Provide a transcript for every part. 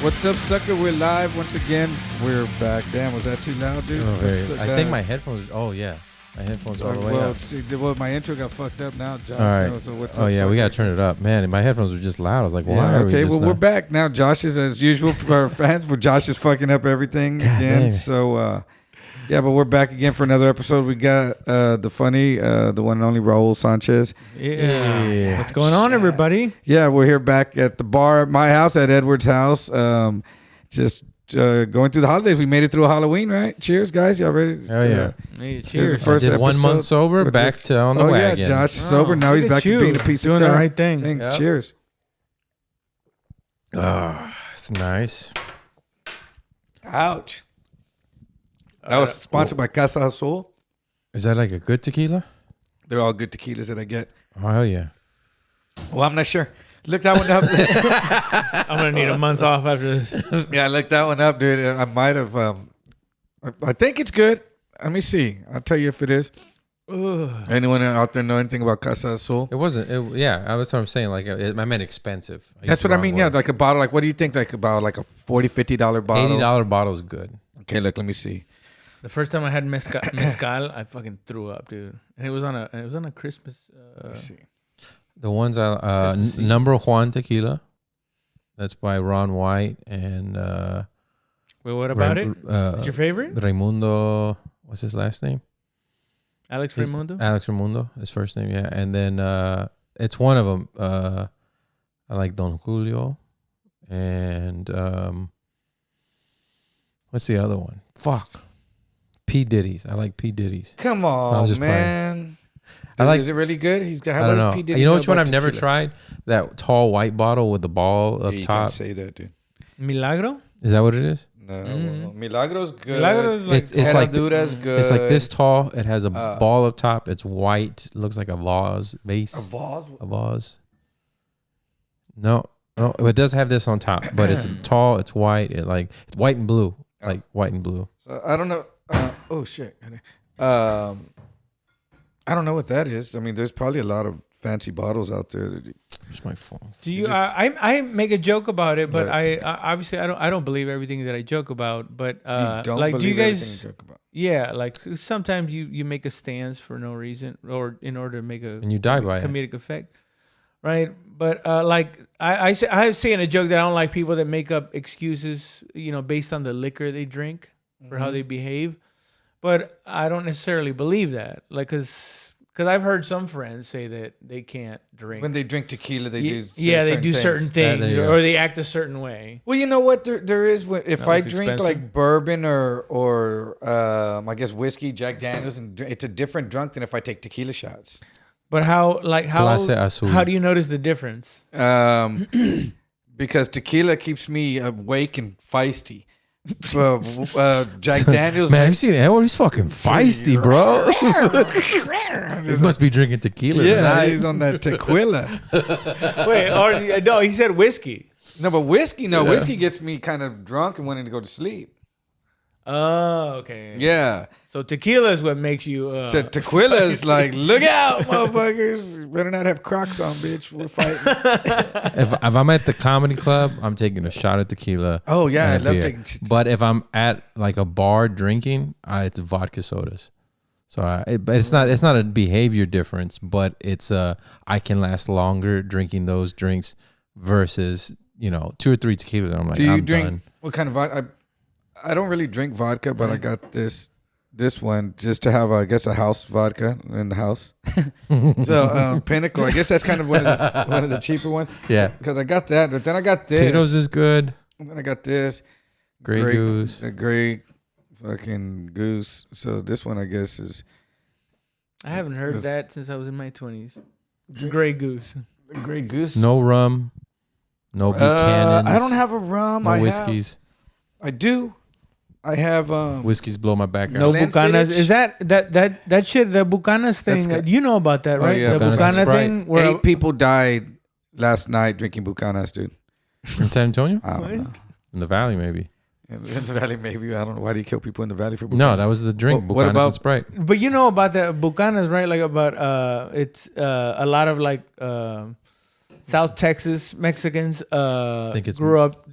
What's up, sucker? We're live once again. We're back. Damn, was that too loud, dude? I think my headphones. Oh yeah, my headphones all the way up. See, my intro got fucked up now, Josh. All right. So what's oh up, yeah, sucker? we gotta turn it up, man. My headphones were just loud. I was like, why? Yeah, are okay, we just well, we're back now. Josh is as usual for our fans, but Josh is fucking up everything again. dang. So, yeah, but we're back again for another episode. We got the funny, the one and only Raul Sanchez. Yeah. What's going on, everybody? Yeah, we're here back at the bar at my house, at Edward's house. Just going through the holidays. We made it through Halloween, right? Cheers, guys. Y'all ready? Oh yeah. Hey, Here's cheers. the first I did 1 episode, month sober, which back is- to on the wagon. Yeah, Josh is sober. Now Look he's at back to you, being a piece doing of the crap. right thing. Yep. Cheers. It's nice. Ouch. That was sponsored by Casa Azul. Is that like a good tequila? They're all good tequilas that I get. Oh hell yeah. Well, I'm not sure. Look that one up. I'm gonna need a month off after this. Yeah, I looked that one up, dude. I might have. I think it's good. Let me see. I'll tell you if it is. Ugh. Anyone out there know anything about Casa Azul? It wasn't. Yeah, that's what I'm saying. Like I meant expensive. That's what I mean. Yeah, like a bottle. Like, what do you think? Like about like a $40, $50 bottle. $80 bottle is good. Okay, look. Let me see. The first time I had mezcal, I fucking threw up, dude. And it was on a Christmas. Let me see. The ones Christmas Eve. Number Juan tequila. That's by Ron White and Wait, what about it? It's your favorite? Raimundo. What's his last name? Alex Raimundo? Alex Raimundo, his first name, yeah. And then it's one of them. I like Don Julio. And what's the other one? Fuck. P. Diddy's. I like P. Diddy's. Come I'm on, just man. I like- Is it really good? He's got. I How don't does know. P. Diddy You know know which one about I've never tequila? tried? That tall white bottle with the ball up Yeah, you top. can't say that, dude. Milagro? Is that what it is? No, Mhm. Milagro's good. Milagro is like It's like Herradura's good. It's like this tall. It has a Uh, ball up top. It's white. It looks like a vase. A vase. A vase. No, it does have this on top, but it's tall. It's white. It's white and blue, like white and blue. So I don't know. Oh shit. I don't know what that is. I mean, there's probably a lot of fancy bottles out there. Here's my phone. Do you? just- I make a joke about it, but Right. I obviously I don't believe everything that I joke about. But You don't like, do believe you everything guys? you joke about. Yeah, like sometimes you make a stance for no reason or in order to make a And you die by it. comedic effect, right? But like I say in a joke that I don't like people that make up excuses, based on the liquor they drink or how they behave. But I don't necessarily believe that, like, because I've heard some friends say that they can't drink. When they drink tequila, they do. They do certain things, there you go. or they act a certain way. Well, you know what? There is. If That I looks drink expensive. like bourbon or I guess whiskey, Jack Daniels, and it's a different drunk than if I take tequila shots. But how Clase Azul. how do you notice the difference? Because tequila keeps me awake and feisty. Jack Daniels. Man, have you seen Edward? He's fucking feisty, bro. He must be drinking tequila. Yeah, tonight. he's on that tequila. Wait, or no, he said whiskey. No, but whiskey. No, whiskey gets me kind of drunk and wanting to go to sleep. Oh, okay. Yeah. So tequila is what makes you. So tequila is like, look out, motherfuckers! You better not have Crocs on, bitch. We're fighting. If I'm at the comedy club, I'm taking a shot of tequila. Oh yeah, I and a love beer. taking. But if I'm at like a bar drinking, it's vodka sodas. So but it's not a behavior difference, but it's I can last longer drinking those drinks versus 2 or 3 tequilas. And I'm like, Do you I'm drink done. what kind of vodka? I don't really drink vodka, but I got this one just to have, I guess, a house vodka in the house. So Pinnacle, I guess that's kind of one of the cheaper ones. Yeah, Because I got that, but then I got this. Tito's is good. And then I got this. Grey Goose. The Grey fucking Goose. So this one, I guess, is I haven't heard that since I was in my 20s. Grey Goose. the Grey Goose. No rum. No Buchanan's. I don't have a rum. no whiskeys. I do. I have Whiskeys blow my back out. No Glenfiddich. Bucanas. Is that shit? The Bucanas thing. good. You know about that, Oh, right? yeah. The Bucanas Bucana Sprite. thing. Where 8 people died last night drinking Bucanas, dude. In San Antonio? I don't know. In the Valley, maybe. In the valley, maybe. I don't know. Why do you kill people in the valley for Bucanas? No, that was the drink. Well, what Buchanan's about- and Sprite. But you know about the Bucanas, right? Like about it's a lot of like South Texas Mexicans think it's- grew up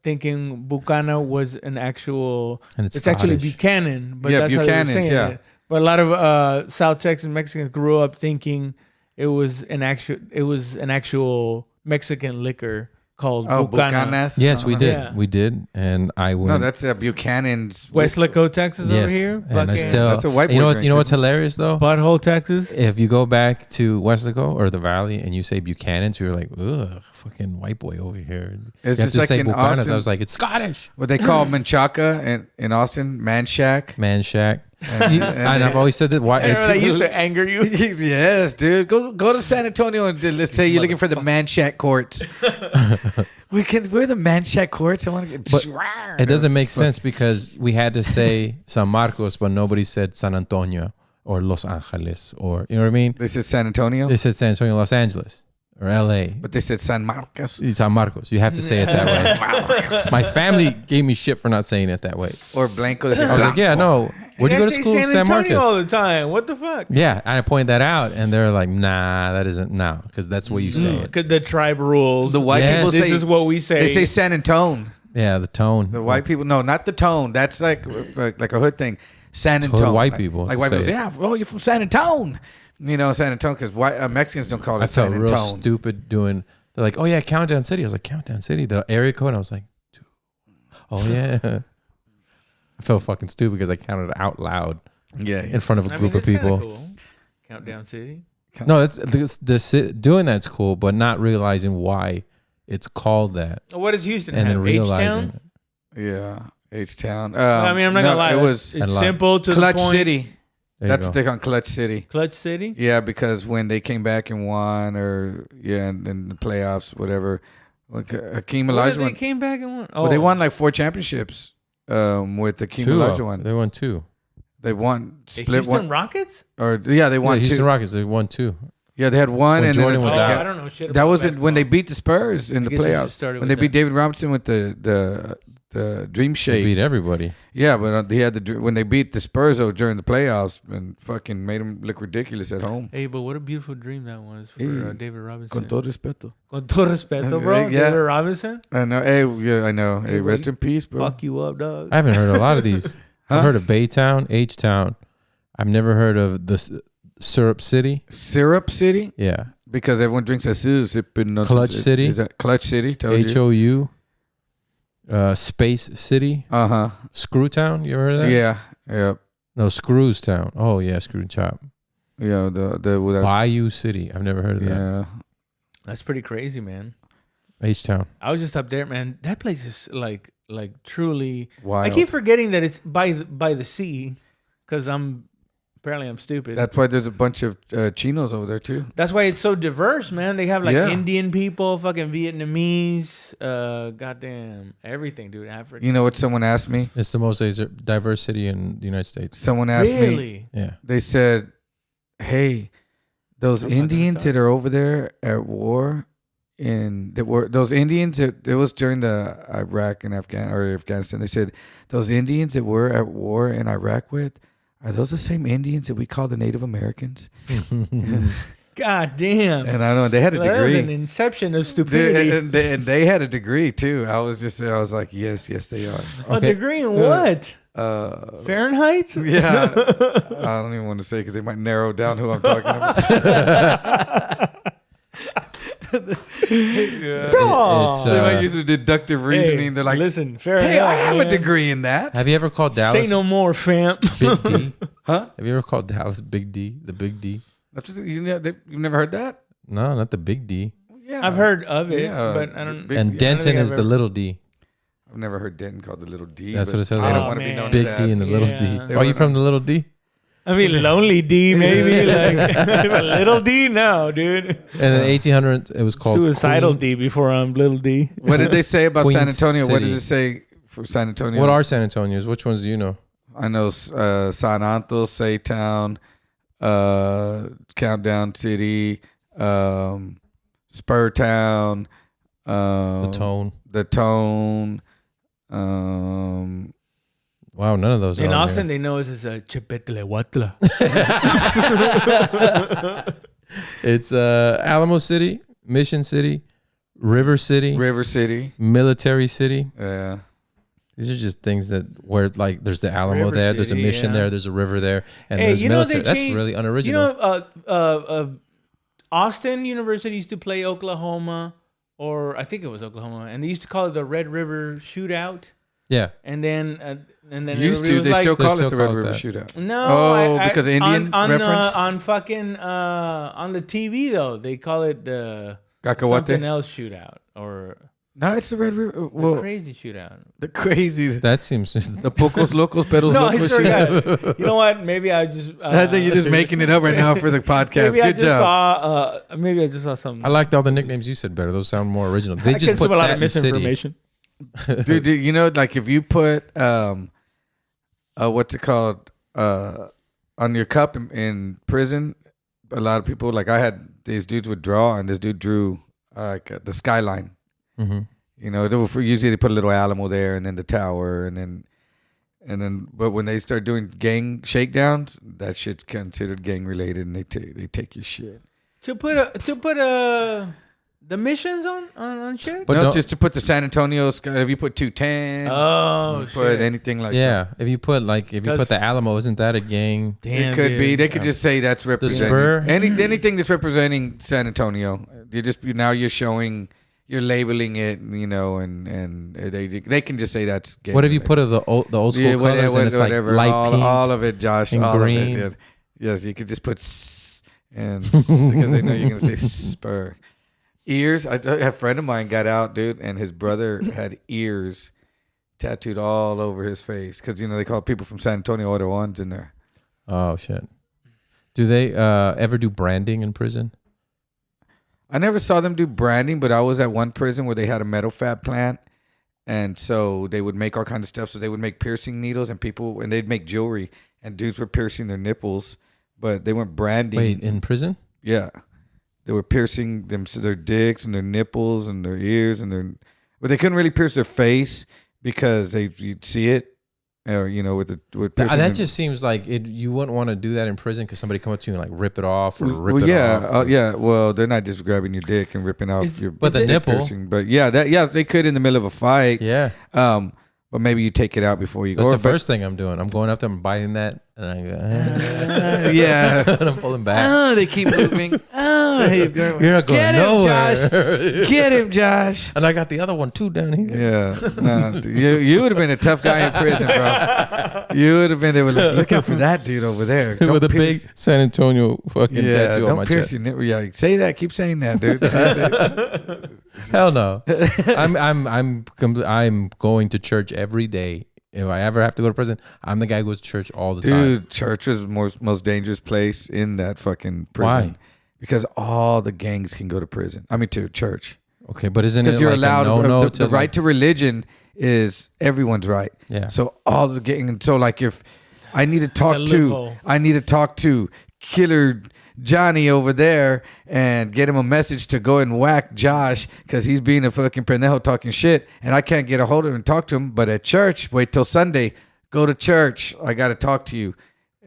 thinking Bucana was an actual. And It's actually Scottish. Buchanan, but Yeah, that's how they were Buchanan's, saying yeah. it. But a lot of South Texas Mexicans grew up thinking it was an actual Mexican liquor called Oh, Bucana. Bucanas. Yes, we did. Yeah. We did, and I went. No, that's Buchanan's. Westlaco, Texas, over yes, here. and I Fucking still. That's a white You know boy what? drink, You know what's isn't hilarious though? Butthole, Texas. If you go back to Westlaco or the Valley and you say Buchanan's, we were like, ugh, fucking white boy over here. It's you have just to like say in Buchanan's. Austin- I was like, it's Scottish. What they call Menchaca in Austin, Man Shack. Man Shack. And I've always said that. Why? I remember that used to anger you. yes, dude. Go to San Antonio and let's say you're looking for the Man Shack courts. We're the Man Shack courts. I want to get. But it doesn't make sense because we had to say San Marcos, but nobody said San Antonio or Los Angeles or you know what I mean. They said San Antonio, They said San Antonio, Los Angeles or L.A. but they said San Marcos San Marcos. You have to say it that way. My family gave me shit for not saying it that way. or Blanco. I was like, yeah, no. Where do you go to I say school? San San Antonio all Marcos. the time. What the fuck? Yeah, and I pointed that out, and they're like, nah, that isn't no, because that's what you say it. Because the tribe rules. The white Yes. people This say is what we say. they say San Antone. Yeah, the tone. The white people, no, not the tone. That's like a hood thing. San It's Antone. hood white Like- people like white say people. it. Yeah, oh, you're from San Antone. You know, San Antone because white Mexicans don't call it I San felt real Antone. stupid doing. They're like, oh yeah, Countdown City. I was like, Countdown City, the area code. I was like, oh yeah. I felt fucking stupid because I counted it out loud Yeah, in front of a I group mean, of it's kinda people. Cool. Countdown City. No, doing that's cool, but not realizing why it's called that, What does Houston and then have? realizing H-Town? yeah. H-Town. I mean, I'm not gonna lie. It was it's lie. simple to Clutch the point. City. There you That's go. what they call Clutch City. Clutch City. Yeah, because when they came back and won, or in the playoffs, whatever, like Hakeem What if Olajuwon. they came back and won? Oh, Well, they won like 4 championships. With Hakeem Two. Olajuwon, They won two. they won The split Houston one, Rockets. or yeah, they won Yeah, Houston two. Rockets. They won two. Yeah, they had one, When and Jordan then was Oh, out. I don't know shit. that about was it when they basketball. beat the Spurs in I the guess we should playoffs. start it When with they beat that. David Robinson with the Dream They Shake. beat everybody. Yeah, but they had when they beat the Spurs though, during the playoffs and fucking made them look ridiculous at home. Hey, but what a beautiful dream that was for Hey, David Robinson. Con todo respeto. Con todo respeto, bro. Yeah. David Robinson. I know. Hey, yeah, I know. Hey, Hey, rest buddy. in peace, bro. Fuck you up, dog. I haven't heard a lot of these. Huh? I've heard of Baytown, H-Town. I've never heard of the Syrup City. Syrup City, Yeah. because everyone drinks a syrup. Clutch City. Is that Clutch City? Told you. HOU. Space City. Uh-huh. Screwtown. You ever heard of that? Yeah. Yeah. No, Screws Town. Oh yeah, Screw Chop. Yeah. The Bayou City. I've never heard of that. yeah. That's pretty crazy, man. H Town. I was just up there, man. That place is like truly. Wild. I keep forgetting that it's by the sea, because apparently I'm stupid. That's why there's a bunch of chinos over there too. That's why it's so diverse, man. They have like Yeah. Indian people, fucking Vietnamese, goddamn everything, dude. Africa. You know what someone asked me? It's the most diverse city in the United States. Someone asked me. Really? Yeah. They said, "Hey, those I'm not gonna Indians talk. that are over there at war, those Indians that it was during the Iraq and Afghanistan. They said those Indians that we're at war in Iraq with, are those the same Indians that we call the Native Americans?" God damn. And I know they had a That was an degree. inception of Dude, stupidity. and they had a degree too. I was like, yes, they are. A Okay. degree in what? Fahrenheit? Yeah, I don't even want to say because they might narrow down who I'm talking about. Dog. They might use a deductive reasoning. They're like, listen, Fahrenheit. hey, I have a man. degree in that. Have you ever called Say Dallas no more, fam. Big D? Huh? Have you ever called Dallas Big D? The Big D? That's what, you've never heard that? No, not the Big D. Yeah, I've heard of it, Yeah, but I don't. Big- And I don't Denton think is I've the ever- little D. I've never heard Denton called the little D. That's but what it says I on don't it. want to be Oh, known man. as Big that. D and the little D. Yeah. Are you from the little D? I mean, lonely D, maybe. Like, little D now, dude. And in 1800, it was called Suicidal Queen. D before I'm little D. What did they say about Queen San Antonio? What City. does it say for San Antonio? What are San Antonios? Which ones do you know? I know San Antonio, Saytown, Countdown City, Spurtown, The Tone. The Tone. Wow, none of those are In on Austin, they know us as a Chepetlehuatla. here. It's Alamo City, Mission City, River City, Military City. Yeah. These are just things that where like there's the Alamo River there, there's a City, mission yeah. there, there's a river there, and Hey, there's you know military. they That's changed- really unoriginal. You know, Austin University used to play Oklahoma, or I think it was Oklahoma, and they used to call it the Red River Shootout. yeah. And then Used to. They still call it the Red River Shootout. No, because Indian reference? on fucking on the TV though they call it the Cacahuate? something else shootout or No, it's the Red River. the Well, crazy shootout. the crazy. That seems The Pocos Locos, Pedos No, I Locos sure shootout. got. You know what? Maybe I just. I think you're just making it up right now for the podcast. Maybe I Good just job. saw. Maybe I just saw something. I liked all the nicknames you said better. Those sound more original. They I just put consume a lot that of in city. misinformation. Dude, you know, like if you put what's it called on your cup in prison, a lot of people, like I had these dudes would draw, and this dude drew like the skyline. Mm-hmm. You know, usually they put a little Alamo there, and then the tower, and then. But when they start doing gang shakedowns, that shit's considered gang related, and they take your shit. To put the missions on shit. But No, don't- just to put the San Antonio sky. If you put 210, Oh you put shit! anything like that. yeah, if you put Because- the Alamo, isn't that a gang? Damn, It could dude. be. They could just say that's representing spur? anything that's representing San Antonio. You're showing, you're labeling it, you know, and they can just say that's. Gang What if you related. put the old school colors and it's like whatever, light all, pink? all of it, Josh, and all green. of it. Yeah. Yes, you could just put and because they know you're gonna say spur. Ears. A friend of mine got out, dude, and his brother had ears tattooed all over his face because they call people from San Antonio other ones in there. Oh shit! Do they ever do branding in prison? I never saw them do branding, but I was at one prison where they had a metal fab plant, and so they would make all kinds of stuff. So they would make piercing needles, and they'd make jewelry, and dudes were piercing their nipples, but they weren't branding. Wait, in prison? Yeah, they were piercing their dicks and their nipples and their ears but they couldn't really pierce their face because you'd see it, or with piercing. That just seems like it. You wouldn't want to do that in prison because somebody come up to you and like rip it off or rip it off. Yeah. Well, they're not just grabbing your dick and ripping off your but the nipple. piercing. But they could in the middle of a fight. Yeah. But maybe you take it out before you go. That's the first thing I'm doing. I'm going up there and biting that, and I go, yeah. and I'm pulling back. Oh, they keep moving. Oh, he's going. You're not going Get him, nowhere. Josh. Get him, Josh. And I got the other one too down here. Yeah, no, you would have been a tough guy in prison, bro. You would have been. They were like, look out for that dude over there With a big San Antonio fucking tattoo don't on my pierce chest. your nipple. Yeah, say that. Keep saying that, dude. Say that. Hell no. I'm going to church every day. If I ever have to go to prison, I'm the guy who goes to church all the time. Dude, church is the most dangerous place in that fucking prison. Why? Because all the gangs can go to prison. I mean, to church. Okay, but isn't it Because you're like allowed. a no-no The right to religion is everyone's right. Yeah. So all the gang. So like, if I need to talk loophole. to Killer Johnny over there and get him a message to go and whack Josh because he's being a fucking pendejo talking shit, and I can't get a hold of him and talk to him. But at church, wait till Sunday. Go to church. I got to talk to you.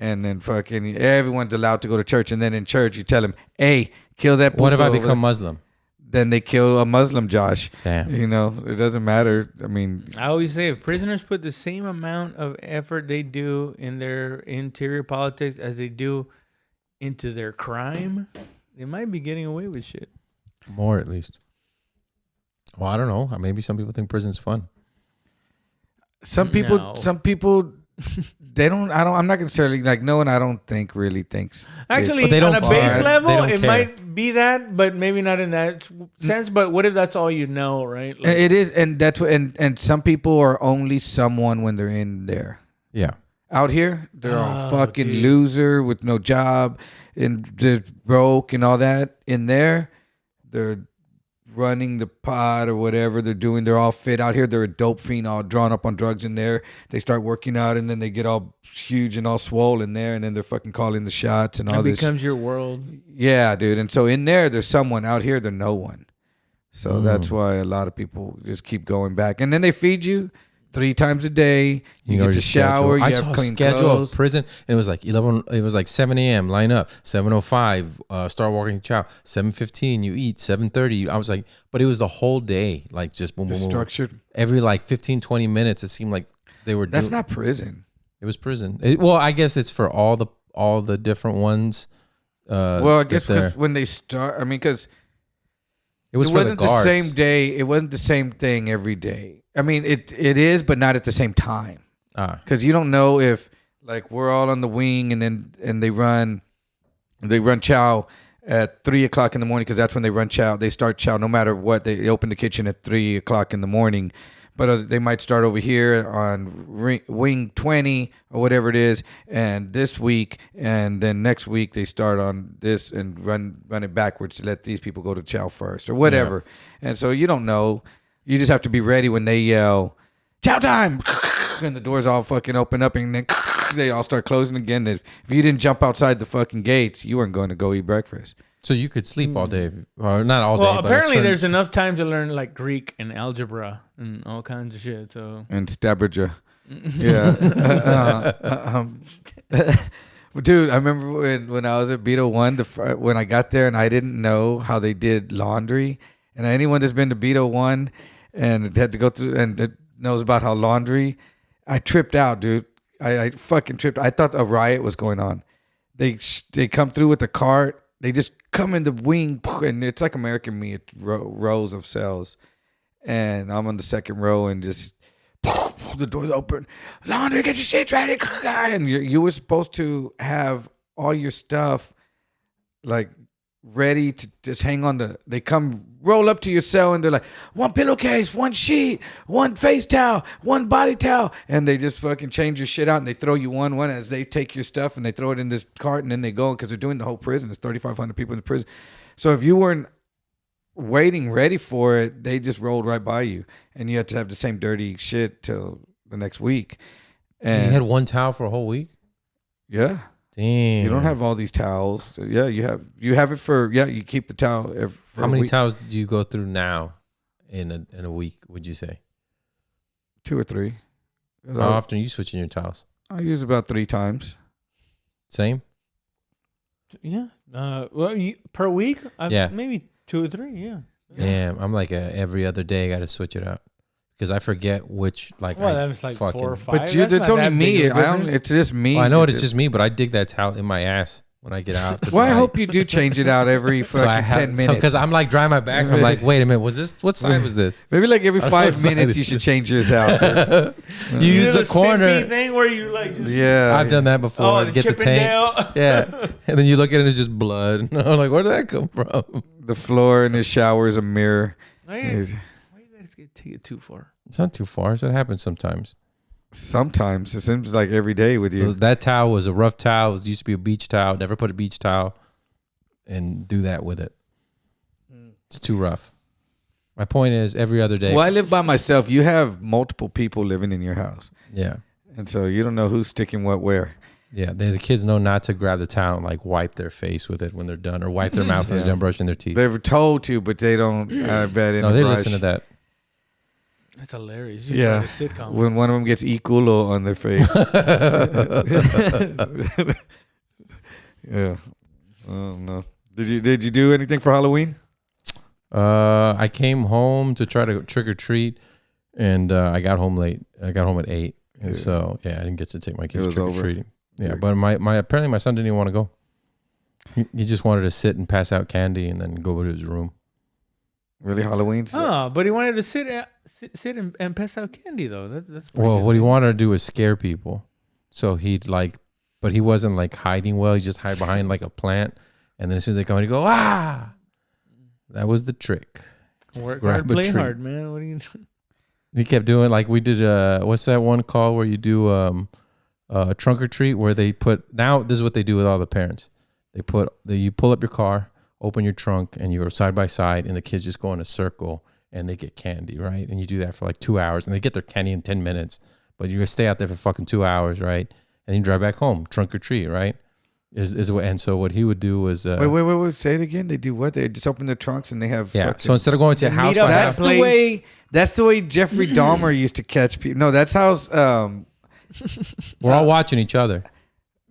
And then fucking everyone's allowed to go to church. And then in church, you tell him, hey, kill that puto. What if I over become there. Muslim? Then they kill a Muslim, Josh. Damn. It doesn't matter. I mean, I always say if prisoners put the same amount of effort they do in their interior politics as they do into their crime, they might be getting away with shit. More at least. Well, I don't know. Maybe some people think prison's fun. some people, I'm not necessarily like no one. I don't think really thinks. Actually, But they on don't a base care. They level, don't it care. might be that, but maybe not in that sense. But what if that's all you know, right? Like, It is, and that's what, and some people are only someone when they're in there. Yeah. Out here, they're a Oh, fucking dude. loser with no job and they're broke and all that. In there, they're running the pot or whatever they're doing. They're all fit. Out here, they're a dope fiend, all drawn up on drugs in there. They start working out and then they get all huge and all swollen there, and then they're fucking calling the shots and all it this. becomes your world. Yeah, dude. And so in there, there's someone. Out here, they're no one. So that's why a lot of people just keep going back. And then they feed you 3 times a day. You get to shower. You I have saw a clean schedule clothes. of prison, and it was like 11. It was like 7 a.m. Line up. 7:05. Start walking the chow. 7:15. You eat. 7:30. I was like, but it was the whole day. Like just boom, boom, boom. Structured. Every like 15, 20 minutes, it seemed like they were. That's not prison. It was prison. Well, I guess it's for all the different ones. Well, I guess when they start, I mean, because it was wasn't for the guards. same day. It wasn't the same thing every day. I mean, it is, but not at the same time. Because you don't know if like we're all on the wing and they run chow at 3 o'clock in the morning because that's when they run chow. They start chow no matter what. They open the kitchen at 3 o'clock in the morning. But they might start over here on wing 20 or whatever it is, and this week, and then next week they start on this and run it backwards to let these people go to chow first or whatever. Yeah. And so you don't know. You just have to be ready when they yell, chow time, and the doors all fucking open up, and then they all start closing again. If you didn't jump outside the fucking gates, you weren't going to go eat breakfast. So you could sleep all day, or not all day. Well, but apparently there's enough time to learn like Greek and algebra and all kinds of shit. So and Stabraja, yeah. Dude, I remember when I was at Beto 1, when I got there and I didn't know how they did laundry. And anyone that's been to Beto 1 and had to go through and knows about how laundry, I tripped out, dude. I fucking tripped. I thought a riot was going on. They come through with a cart. They just come in the wing, and it's like American Me. It's rows of cells. And I'm on the second row, and just the doors open. Laundry, get your shit ready. And you were supposed to have all your stuff, like, ready to just hang on they come roll up to your cell and they're like, 1 pillowcase, 1 sheet, 1 face towel, 1 body towel, and they just fucking change your shit out and they throw you one as they take your stuff and they throw it in this cart and then they go because they're doing the whole prison. There's 3,500 people in the prison. So if you weren't waiting ready for it, they just rolled right by you and you had to have the same dirty shit till the next week. And you had 1 towel for a whole week? Yeah. Damn. You don't have all these towels. So yeah, you have it for, you keep the towel. For How many towels do you go through now in a week, would you say? 2 or 3. How often are you switching your towels? I use about 3 times. Same? Yeah. Well, per week? Yeah. Maybe 2 or 3, yeah. Damn, I'm like every other day I got to switch it out. Because I forget which, like, well, that was like fucking, 4 or 5. But it's only me. It's just me. Well, I know it's just me, but I dig that towel in my ass when I get out. Well, I hope you do change it out every fucking 10 minutes. Because I'm like drying my back. I'm like, wait a minute, what side was this? Maybe like every 5 minutes you should change yours out. You use the corner thing where you like just, yeah. I've done that before. Get the tank. Yeah. And then you look at it, it's just blood. I'm like, where did that come from? The floor in his shower is a mirror. Why you guys take it too far? It's not too far. So it happens sometimes. Sometimes. It seems like every day with you. That towel was a rough towel. It used to be a beach towel. Never put a beach towel and do that with it. It's too rough. My point is every other day. Well, I live by myself. You have multiple people living in your house. Yeah. And so you don't know who's sticking what where. Yeah, the kids know not to grab the towel and like wipe their face with it when they're done, or wipe their mouth when they're done brushing their teeth. They're told to, but they don't. I bet in no, they listen to that. That's hilarious. Yeah, like a sitcom. When one of them gets E. culo on their face. Yeah. Oh no. Did you do anything for Halloween? I came home to try to trick or treat, and I got home late. I got home at 8, and so I didn't get to take my kids trick or treating. Yeah, but my apparently my son didn't even want to go. He just wanted to sit and pass out candy and then go to his room. Really, Halloween? Oh, but he wanted to sit and pass out candy though. That's well, what he wanted to do was scare people. So he'd but he wasn't like hiding well. He just hide behind like a plant, and then as soon as they come in, he'd go ah. That was the trick. Work hard, play hard, man. What are you doing? He kept doing like we did. What's that one called where you do a trunk or treat where they put, now this is what they do with all the parents. You pull up your car, open your trunk, and you're side by side, and the kids just go in a circle and they get candy, right? And you do that for like 2 hours, and they get their candy in 10 minutes, but you're gonna stay out there for fucking 2 hours, right? And you drive back home, trunk or treat, right? And so what he would do was wait. Say it again. They do what? They just open their trunks and they have. yeah. Fucking, So instead of going to house by that's house, the way. That's the way Jeffrey Dahmer used to catch people. No, that's how. we're all watching each other.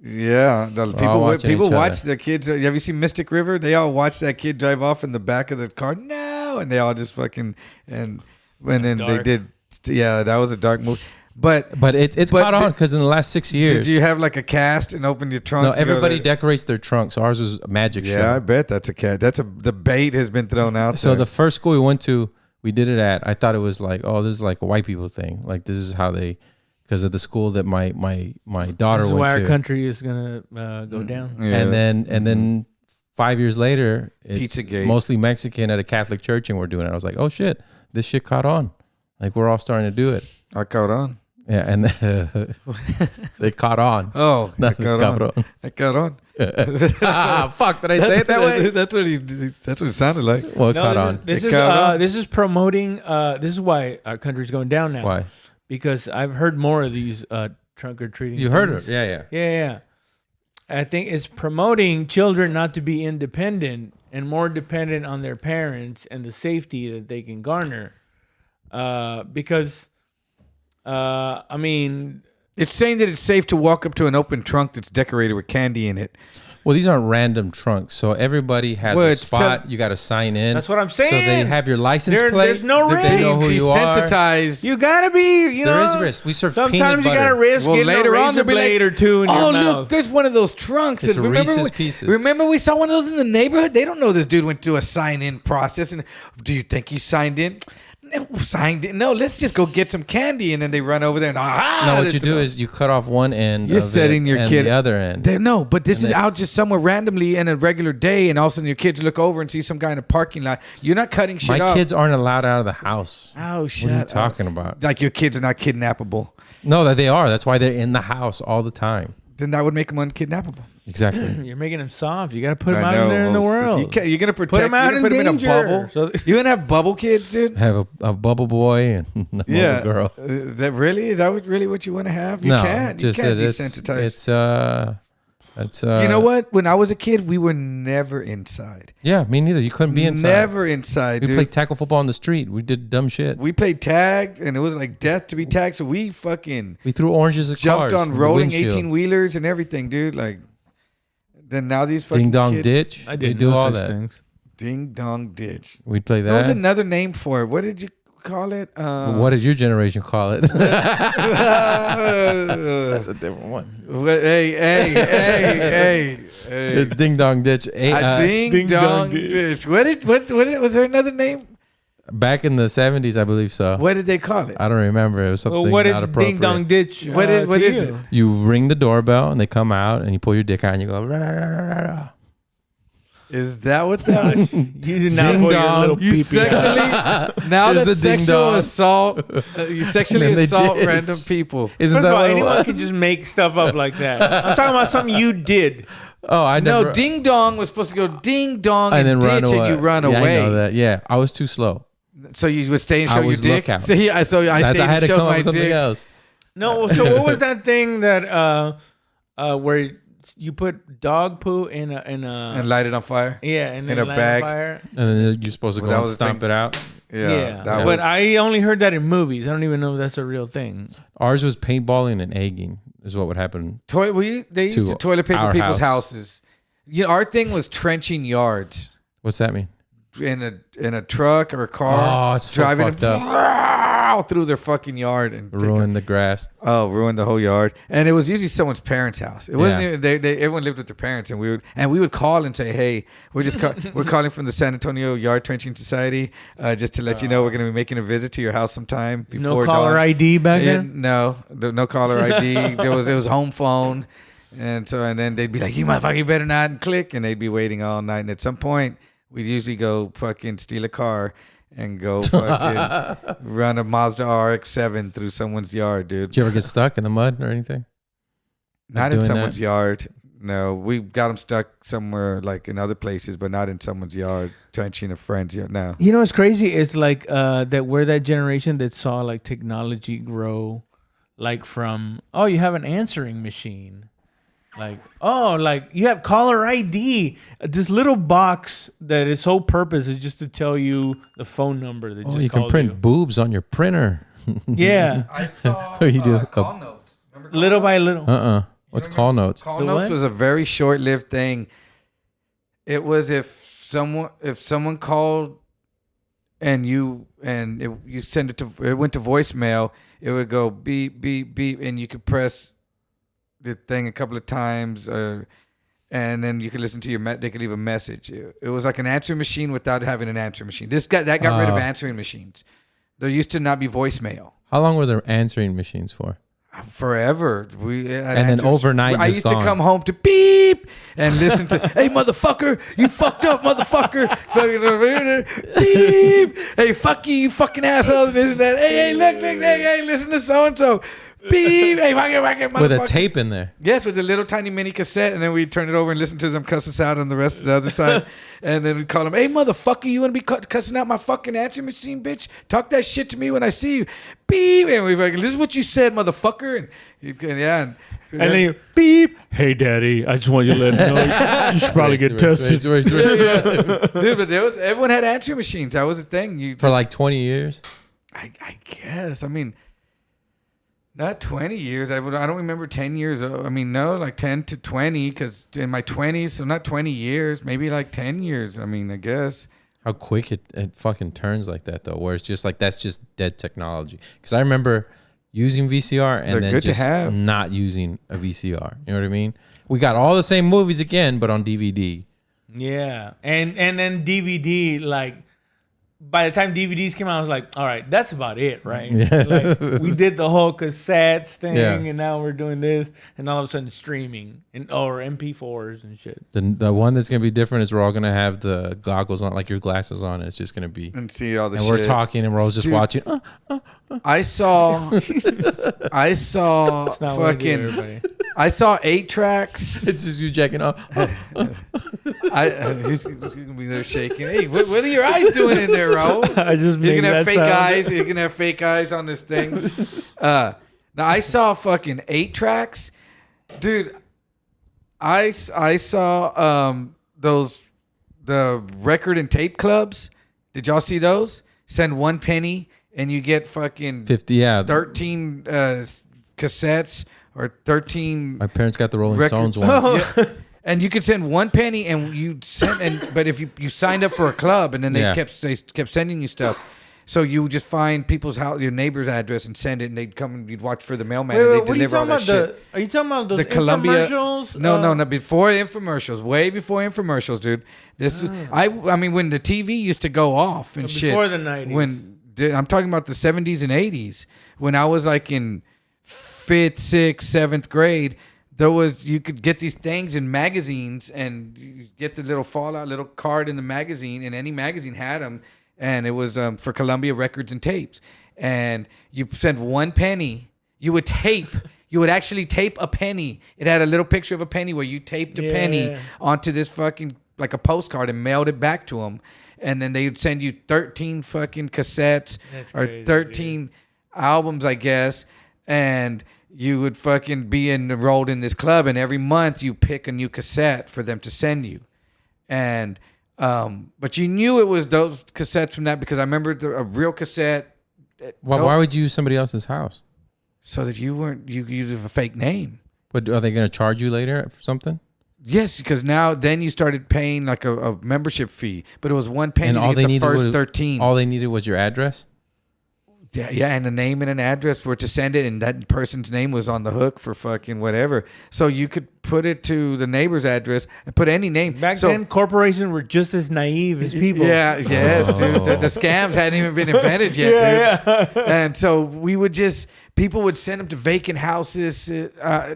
Yeah, all watching people each watch other. the kids. Have you seen Mystic River? They all watch that kid drive off in the back of the car. No, and they all just fucking and then dark. they did. Yeah, that was a dark movie. But it's caught on because in the last 6 years, did you have like a cast and open your trunk? no, everybody decorates their trunks. Ours was a magic show. Yeah, I bet that's a cat. The bait has been thrown out. So there. the first school we went to, we did it at. I thought it was like, oh, this is like a white people thing. Like this is how they, because of the school that my daughter This is went why to. our country is gonna go down. Yeah. And then 5 years later, it's Pizzagate. mostly Mexican at a Catholic church, and we're doing it. I was like, oh shit, this shit caught on. Like we're all starting to do it. I caught on. Yeah, and they caught on. Oh, I caught on. Cabrón. I caught on. Fuck, did I say it that way? That's what That's what it sounded like. Well, it caught on. This is promoting. This is why our country's going down now. Why? Because I've heard more of these trunk or treating. You heard it? Yeah. Yeah. I think it's promoting children not to be independent and more dependent on their parents and the safety that they can garner. Because, I mean, It's saying that it's safe to walk up to an open trunk that's decorated with candy in it. Well, these aren't random trunks, so everybody has a spot. You got to sign in. That's what I'm saying. So they have your license plate. There's no risk. They know who you are. Desensitized. You gotta be, There is risk. We serve peanut sometimes you butter. gotta risk Well, getting later a on, razor they'll be blade or two in your Oh, mouth. look, there's one of those trunks. It's remember Reese's Pieces. Remember we saw one of those in the neighborhood? They don't know this dude went through a sign-in process. And do you think he signed in? No, signed in. No, let's just go get some candy. And then they run over there and No, what you do is you cut off one end. You're of setting it your and kid the other end. No, but this is out just somewhere randomly in a regular day, and all of a sudden your kids look over and see some guy in a parking lot. You're not cutting shit My off. kids aren't allowed out of the house. Oh, shut What are you up. talking about? Like your kids are not kidnappable. No, that they are. That's why they're in the house all the time. Then that would make them unkidnappable. Exactly. You're making them soft. You gotta put them I out know. there in the world. You're gonna protect. Put them out you're gonna in put them danger. in a bubble. So You're gonna have bubble kids, dude. Have a bubble boy and a bubble girl. Is that really? Is that really what you want to have? You No, can't. You just can't that desensitize. it's you know what? When I was a kid, we were never inside. Yeah, me neither. You couldn't be inside. Never inside, We dude. played tackle football on the street. We did dumb shit. We played tag, and it was like death to be tagged. So we fucking We threw oranges at jumped cars on in the rolling windshield. 18-wheelers and everything, dude. Like, then now these fucking Ding dong kids, ditch. I We didn't do know all such that. things. Ding dong ditch. We'd play There was that. another name for it. What did you call it? What did your generation call it? That's a different one. Hey. It's ding dong ditch. Ding dong ditch. What was there another name? Back in the 70s, I believe so. What did they call it? I don't remember. It was something Well, what not is appropriate. ding dong ditch? What is it? You ring the doorbell and they come out and you pull your dick out and you go. Rah, rah, rah, rah, rah. Is that what that was? You did not Ding pull your dong. little You pee-pee sexually out. now Here's that the ding sexual dong. assault you sexually And then they assault ditch. random people. Isn't First that of all, what it anyone was? can just make stuff up like that. I'm talking about something you did. Oh, I never. No, ding dong was supposed to go ding dong and then ditch run away. and you run Yeah, away. I know that. Yeah, I was too slow. So you would stay and I show your was dick. lookout. So I stayed I had and to showed come up my with something dick. else. No, so what was that thing that where you put dog poo in a And light it on fire. yeah and then in a light bag. on fire? And then you're supposed to Well, go that and was the stomp thing. it out. Yeah, that but was, I only heard that in movies. I don't even know if that's a real thing. Ours was paintballing and egging is what would happen. they used to to toilet paper our people's house. houses. You know, our thing was trenching yards What's that mean? in a truck or a car. Oh, it's so driving fucked up. through their fucking yard and Ruin the grass. ruin the whole yard. And it was usually someone's parents' house. It wasn't Yeah. even, they everyone lived with their parents, and we would call and say, hey, we're calling from the San Antonio Yard Trenching Society, just to let you know we're going to be making a visit to your house sometime before No caller dawn. ID back Yeah, then. no caller ID. It was home phone, and then they'd be like, you motherfucker, you better not, and click, and they'd be waiting all night. And at some point, we'd usually go fucking steal a car and go fucking run a Mazda RX-7 through someone's yard, dude. Did you ever get stuck in the mud or anything? Not in doing someone's that? yard. No, we got them stuck somewhere like in other places, but not in someone's yard, trenching a friend's yard. No. You know what's crazy is like that we're that generation that saw like technology grow, like from you have an answering machine, Like, oh, like you have caller ID. This little box that its whole purpose is just to tell you the phone number that Oh, just you can called print you. boobs on your printer. Yeah, I saw What do you do? call notes. Remember call little notes? by little. What's call notes? Call The notes what? was a very short-lived thing. It was if someone called and you send it went to voicemail, it would go beep beep beep, and you could press the thing a couple of times, and then you could listen to they could leave a message. It was like an answering machine without having an answering machine. That got rid of answering machines. There used to not be voicemail. How long were there answering machines for? Forever. And then overnight, I just used gone. to come home to beep and listen to, hey, motherfucker, you fucked up, motherfucker. Beep. Hey, fuck you, you fucking asshole. This and that. Hey, look, hey, listen to so-and-so. Beep. Hey, fucking motherfucker. With a tape in there. Yes, with a little tiny mini cassette, and then we turn it over and listen to them cuss us out on the rest of the other side. And then we call them, hey, motherfucker, you want to be cussing out my fucking answering machine, bitch? Talk that shit to me when I see you. Beep. And we like, this is what you said, motherfucker. And then you beep. Hey, daddy, I just want you to let him know you should probably get tested. Dude, but everyone had answering machines. That was a thing. For like 20 years? I guess. I mean, not 20 years. I don't remember 10 years. I mean, no, like 10 to 20, because in my 20s, so not 20 years, maybe like 10 years. I mean, I guess. How quick it fucking turns like that, though, where it's just like, that's just dead technology. Because I remember using VCR and then just not using a VCR. You know what I mean? We got all the same movies again, but on DVD. Yeah. And then DVD, like, by the time DVDs came out, I was like, all right, that's about it, right? Yeah. Like, we did the whole cassettes thing, Yeah. and now we're doing this, and all of a sudden streaming, or MP4s and shit. The one that's going to be different is we're all going to have the goggles on, like your glasses on. And it's just going to be. And see all the and shit. we're talking and we're all just watching. I saw It's not what I do, fucking. everybody. I saw 8 tracks. It's just you checking out. He's gonna be there shaking. Hey, what are your eyes doing in there, Ro? I just You made can have that fake sound. eyes. You can have fake eyes on this thing. Now I saw fucking 8 tracks, dude. I saw the record and tape clubs. Did y'all see those? Send 1 penny and you get fucking 50, yeah. 13 cassettes or 13. My parents got the Rolling records. Stones one. Yeah. And you could send 1 penny, and you sent, but if you signed up for a club, and then they kept sending you stuff, so you would just find people's house, your neighbor's address, and send it, and they'd come and you'd watch for the mailman, and they'd deliver all that shit. Are you talking about those The Columbia infomercials? No, before infomercials, way before infomercials, dude. I mean, when the TV used to go off and shit. Before the 90s. I'm talking about the 70s and 80s, when I was like in 5th, 6th, 7th grade. You could get these things in magazines, and you get the little little card in the magazine, and any magazine had them, and it was for Columbia Records and Tapes. And you send 1 penny, you would actually tape a penny. It had a little picture of a penny where you taped a penny onto this fucking, like a postcard, and mailed it back to them. And then they would send you 13 fucking cassettes. That's or crazy, 13 albums, I guess. And you would fucking be enrolled in this club, and every month you pick a new cassette for them to send you. And but you knew it was those cassettes from that, because I remember a real cassette. Why would you use somebody else's house? So that you use a fake name. But are they going to charge you later for something? Yes, because then you started paying like a membership fee, but it was 1 penny And all to they get the needed first was 13. All they needed was your address. Yeah, and a name and an address for it to send it, and that person's name was on the hook for fucking whatever. So you could put it to the neighbor's address and put any name. Back then, corporations were just as naive as people. Yeah, yes, dude. The scams hadn't even been invented yet, dude. Yeah. And so people would send them to vacant houses,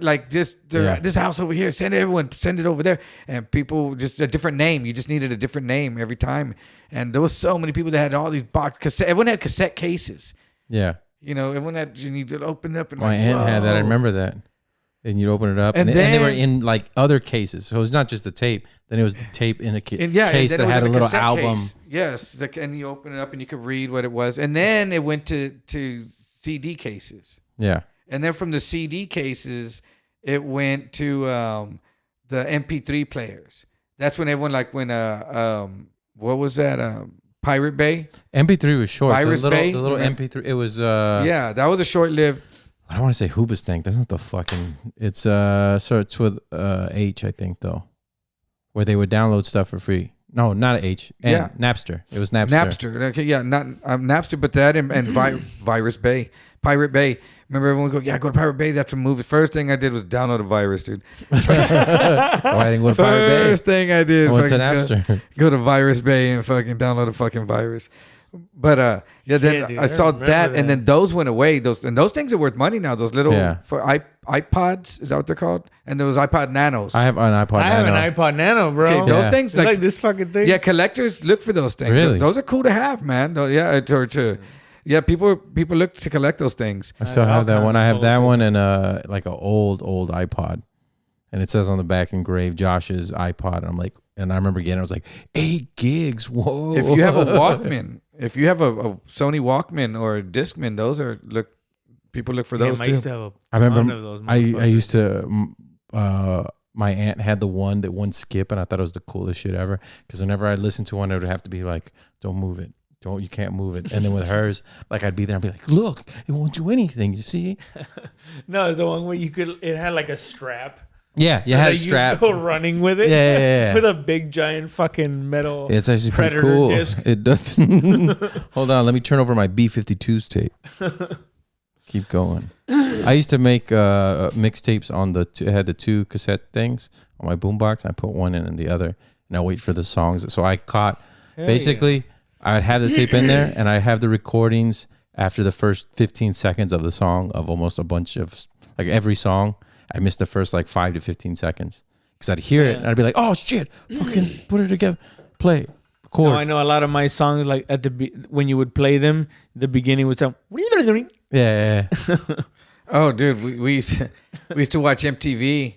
like this house over here. Send it over there. And people, just a different name. You just needed a different name every time. And there was so many people that had all these cassette. Everyone had cassette cases. Yeah. You know, everyone had, you need to open up. And My aunt had that. I remember that. And you'd open it up. And they were in like other cases. So it was not just the tape. Then it was the tape in a case that had a little album. Case. Yes. And you open it up and you could read what it was. And then it went to CD cases. Yeah. And then from the CD cases, It went to the MP3 players. That's when everyone what was that? Pirate Bay. MP3 was short. Virus Bay? The little MP3. It was. Yeah, that was a short-lived. I don't want to say Hoobastank. That's not the fucking. It's starts with H, I think though, where they would download stuff for free. No, not H. Yeah. Napster. It was Napster. Napster. Okay, yeah, not Napster, but that and Virus Bay, Pirate Bay. Remember everyone would go, yeah, go to Pirate Bay. That's a movie. First thing I did was download a virus, dude. So I didn't go to Pirate Bay. First thing I did, I went to fucking Napster. go to Virus Bay and fucking download a fucking virus. But yeah, then dude, I saw remember that, and then those went away. Those things are worth money now. Those little for iPods, is that what they're called? And those iPod Nanos. I have an iPod I have Nano. an iPod Nano, bro. Okay, those Yeah. things Like this fucking thing. yeah, collectors look for those things. Really? Those are cool to have, man. Yeah, people look to collect those things. I still All have that kinds one. of I have that bullshit. one and like an old iPod, and it says on the back engraved Josh's iPod. And I'm like, and I remember getting, I was like, 8 gigs. Whoa! If you have a Walkman, if you have a Sony Walkman or a Discman, people look for those I too. used to have a I ton remember of those I motherfuckers. used to. My aunt had the one that wouldn't skip, and I thought it was the coolest shit ever. Because whenever I listened to one, it would have to be like, "Don't move it, you can't move it." And then with hers, like I'd be there and be like, "Look, it won't do anything. You see?" No, it's the one where it had like a strap. Yeah, you So had a that strap. You go running with it. Yeah. With a big giant fucking metal. It's actually pretty Predator cool. disc. It doesn't. Hold on, let me turn over my B-52s tape. Keep going. I used to make mixtapes on it had the 2 cassette things on my boombox. I put one in and the other, and I wait for the songs. So I caught basically I'd have the tape in there, and I have the recordings after the first 15 seconds of the song of almost a bunch of like every song. I missed the first like 5 to 15 seconds because I'd hear it and I'd be like, "Oh shit, fucking put it together, play." No, I know a lot of my songs, like at when you would play them, the beginning would sound. Yeah. Oh, dude, we used to watch MTV,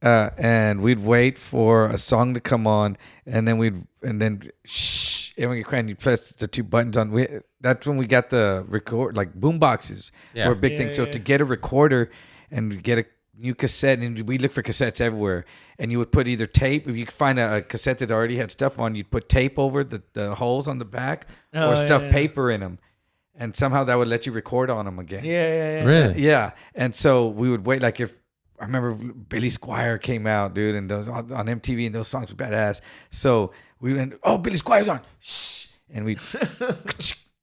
and we'd wait for a song to come on, and then shh, and you press the 2 buttons on. That's when we got the record, like boom boxes were a big thing. So to get a recorder and get a new cassette, and we look for cassettes everywhere, and you would put either tape, if you could find a cassette that already had stuff on, you'd put tape over the holes on the back or stuff paper in them, and somehow that would let you record on them again. Yeah. Really? Yeah. And so we would wait, like if I remember Billy Squier came out, dude, and those on MTV, and those songs were badass. So we went, oh, Billy Squier's on, shh, and we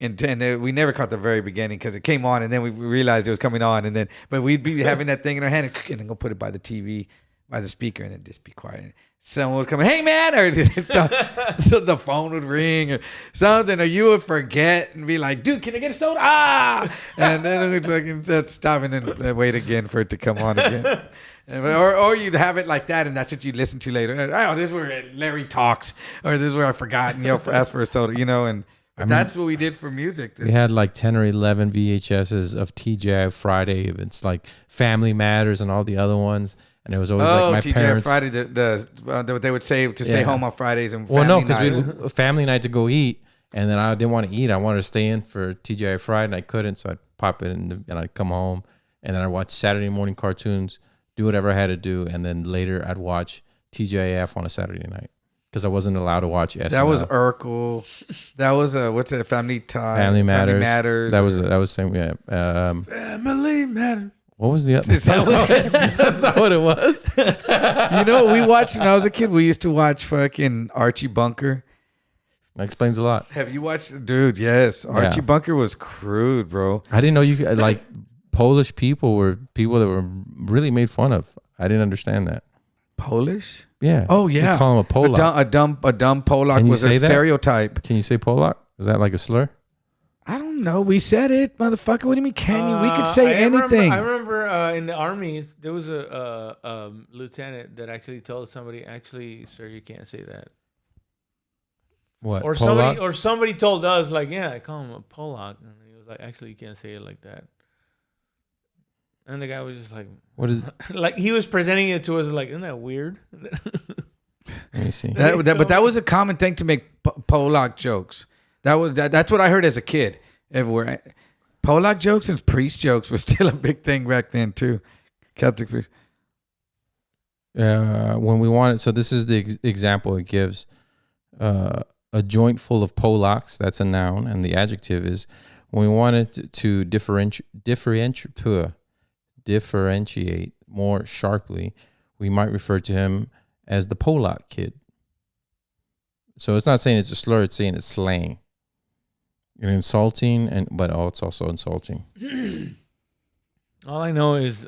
and we never caught the very beginning because it came on, and then we realized it was coming on, and then but we'd be having that thing in our hand and then go put it by the TV, by the speaker, and then just be quiet. Someone would come in, hey man, or so the phone would ring or something, or you would forget and be like, dude, can I get a soda? And then we'd fucking stop and then wait again for it to come on again. Or you'd have it like that, and that's what you'd listen to later. Oh, this is where Larry talks, or this is where I forgot and ask for a soda, and that's what we did for music. We had like 10 or 11 VHSs of TGI Friday events, like Family Matters and all the other ones. And it was always like my TGI parents. Friday, what they would say to stay home on Fridays and Well, no, family because night. we family night to go eat, and then I didn't want to eat. I wanted to stay in for TGI Friday, and I couldn't, so I'd pop it in and I'd come home, and then I'd watch Saturday morning cartoons, do whatever I had to do, and then later I'd watch TGIF on a Saturday night because I wasn't allowed to watch SNL. That was Urkel. That was what's it? Family Time. Family Matters. That was same. Yeah. Family Matters. What was the other? Is that what- That's not what it was. We watched when I was a kid. We used to watch fucking Archie Bunker. That explains a lot. Have you watched, dude? Yes, Archie Bunker was crude, bro. I didn't know you could, like Polish people were people that were really made fun of. I didn't understand that. Polish? Yeah. Oh yeah. You call him a Polak. A dumb Polak Can you was a say that? stereotype. Can you say Polak? Is that like a slur? I don't know. We said it, motherfucker. What do you mean? Can you? We could say anything. I remember in the army there was a lieutenant that actually told somebody, "Actually, sir, you can't say that." What? Or Polak? somebody told us, like, "Yeah, I call him a Polak," and he was like, "Actually, you can't say it like that." And the guy was just like, What is? like he was presenting it to us like, "Isn't that weird?" Let me see. But that was a common thing to make Polak jokes. That's what I heard as a kid everywhere. Polak jokes and priest jokes was still a big thing back then too. Catholic priest. When we want it, so this is the example it gives. A joint full of Polacks, that's a noun, and the adjective is when we want it to differentiate more sharply, we might refer to him as the Polak kid. So it's not saying it's a slur, it's saying it's slang. And insulting, but it's also insulting. All I know is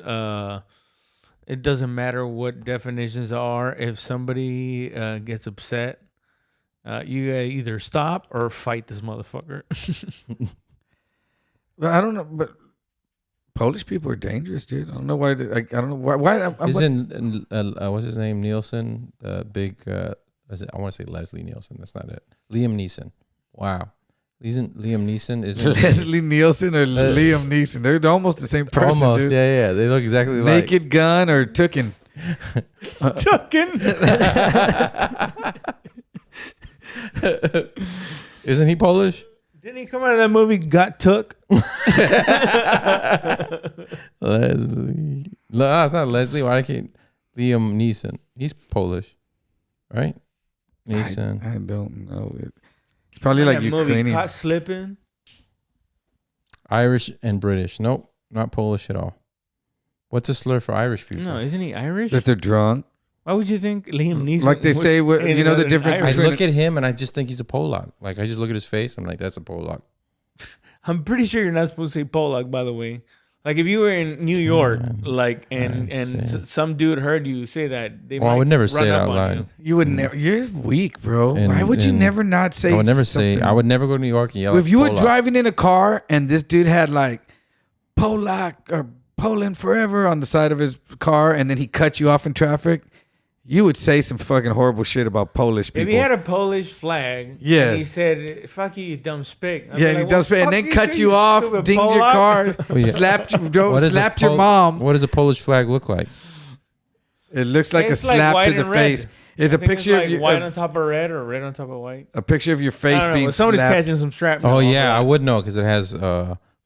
it doesn't matter what definitions are. If somebody gets upset, you gotta either stop or fight this motherfucker. Well, I don't know, but Polish people are dangerous, dude. I don't know why. I don't know why. Isn't what's his name? Nielsen, the big. I want to say Leslie Nielsen. That's not it. Liam Neeson. Wow. Isn't Liam Neeson? Isn't Leslie Nielsen or Liam Neeson? They're almost the same person. Almost, dude. yeah. They look exactly like. Naked Gun or Tooken. Tucking. Isn't he Polish? Didn't he come out of that movie Got Took? Leslie. No, it's not Leslie. Why can't Liam Neeson? He's Polish, right? Neeson. I don't know. It's probably like that Ukrainian. movie Caught Slipping. Irish and British. Nope, not Polish at all. What's a slur for Irish people? No, isn't he Irish? That they're drunk. Why would you think Liam Neeson? Like they say, you know the difference I between. look at him and I just think he's a Polak. Like I just look at his face. I'm like, that's a Polak. I'm pretty sure you're not supposed to say Polak, by the way. Like if you were in New York, like some dude heard you say that, they might I would never run say it up out on loud. You would never. You're weak, bro. And- Why would you and never not say? I would never something? say. I would never go to New York and yell. If at you were Polak. driving in a car and this dude had like Polak or Poland forever on the side of his car, and then he cut you off in traffic, you would say some fucking horrible shit about Polish people. If he had a Polish flag, Yes. and he said, "Fuck you, you dumb spick," I'd be yeah, like, he does, well, and then fuck cut too, you off, stupid dinged your Polak. car, Oh, yeah. slapped your What mom. What does a Polish flag look like? It looks like It's a slap white to the and red. face. It's I a think picture like of you, white on top of red or red on top of white. a picture of your I face don't know, being but somebody's slapped. catching some strap. Oh yeah, I would know because it has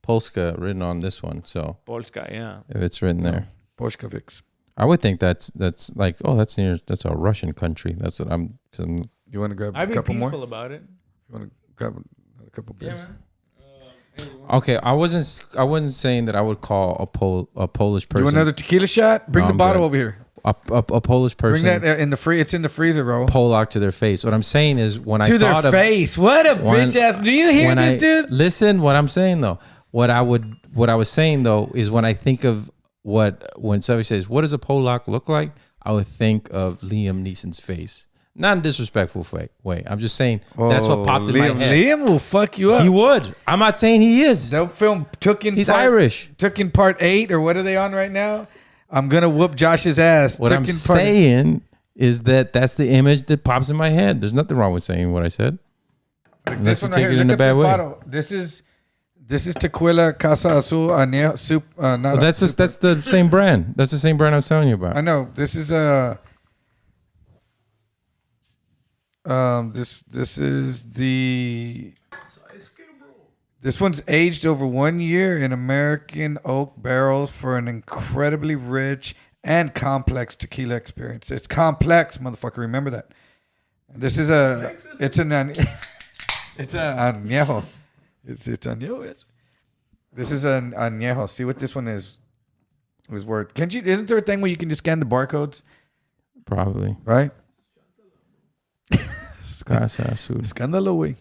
Polska written on this one. So Polska, yeah. if it's written there, Polskovics. I would think that's like that's a Russian country. That's what I'm. Cause I'm You want to grab I'd a be couple peaceful more? about it. You want to grab a couple Yeah, beers? man. okay. I wasn't saying that I would call a Polish person. You want another tequila shot? Bring No, the I'm bottle good. over here. a Polish person. Bring that in the It's in the freezer, bro. Polak to their face. What I'm saying is when I To their thought of face. What a bitch ass. Do you hear this, dude? Listen, what I'm saying though. What I was saying though is when I think of when somebody says, "What does a Polak look like?" I would think of Liam Neeson's face. Not in a disrespectful way. I'm just saying that's what popped in my head. Liam will fuck you up. He would. I'm not saying he is. That film He's Irish. Took in part 8 or what are they on right now? I'm gonna whoop Josh's ass. What I'm saying is that's the image that pops in my head. There's nothing wrong with saying what I said. Unless you take it in a bad way. This is Tequila Casa Azul Añejo soup. That's the same brand. That's the same brand I was telling you about. I know. This is this is the. This one's aged over 1 year in American oak barrels for an incredibly rich and complex tequila experience. It's complex, motherfucker. Remember that. This is it's an añejo. It's añejo. This is an añejo. See what this one is worth. Can't you? Isn't there a thing where you can just scan the barcodes? Probably. Right. Scandalo. güey.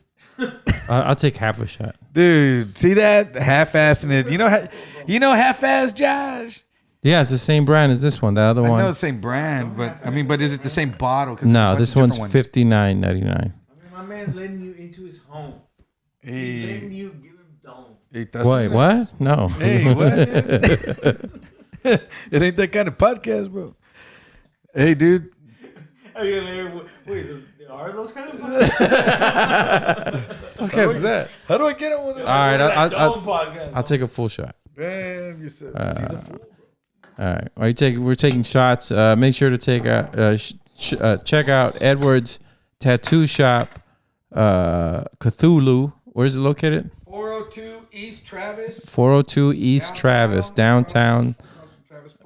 I'll take half a shot. Dude, see that? Half-assing it. You know half-ass, Josh? Yeah, it's the same brand as this one. The other I one. know the same brand, but is it the same bottle? No, this one's $59.99. I mean, my man's letting you into his home. He's letting you give him dome. Wait, what? No. Hey, what? It ain't that kind of podcast, bro. Hey, dude. Wait, there are those kind of podcasts? Okay, what's that? How do I get on one of All right, podcast. I'll take a full shot. Damn, you said he's a fool. All right, we're taking shots. Make sure to take check out Edward's Tattoo Shop, Cthulhu. Where's it located? 402 East Travis. 402 East Travis, downtown.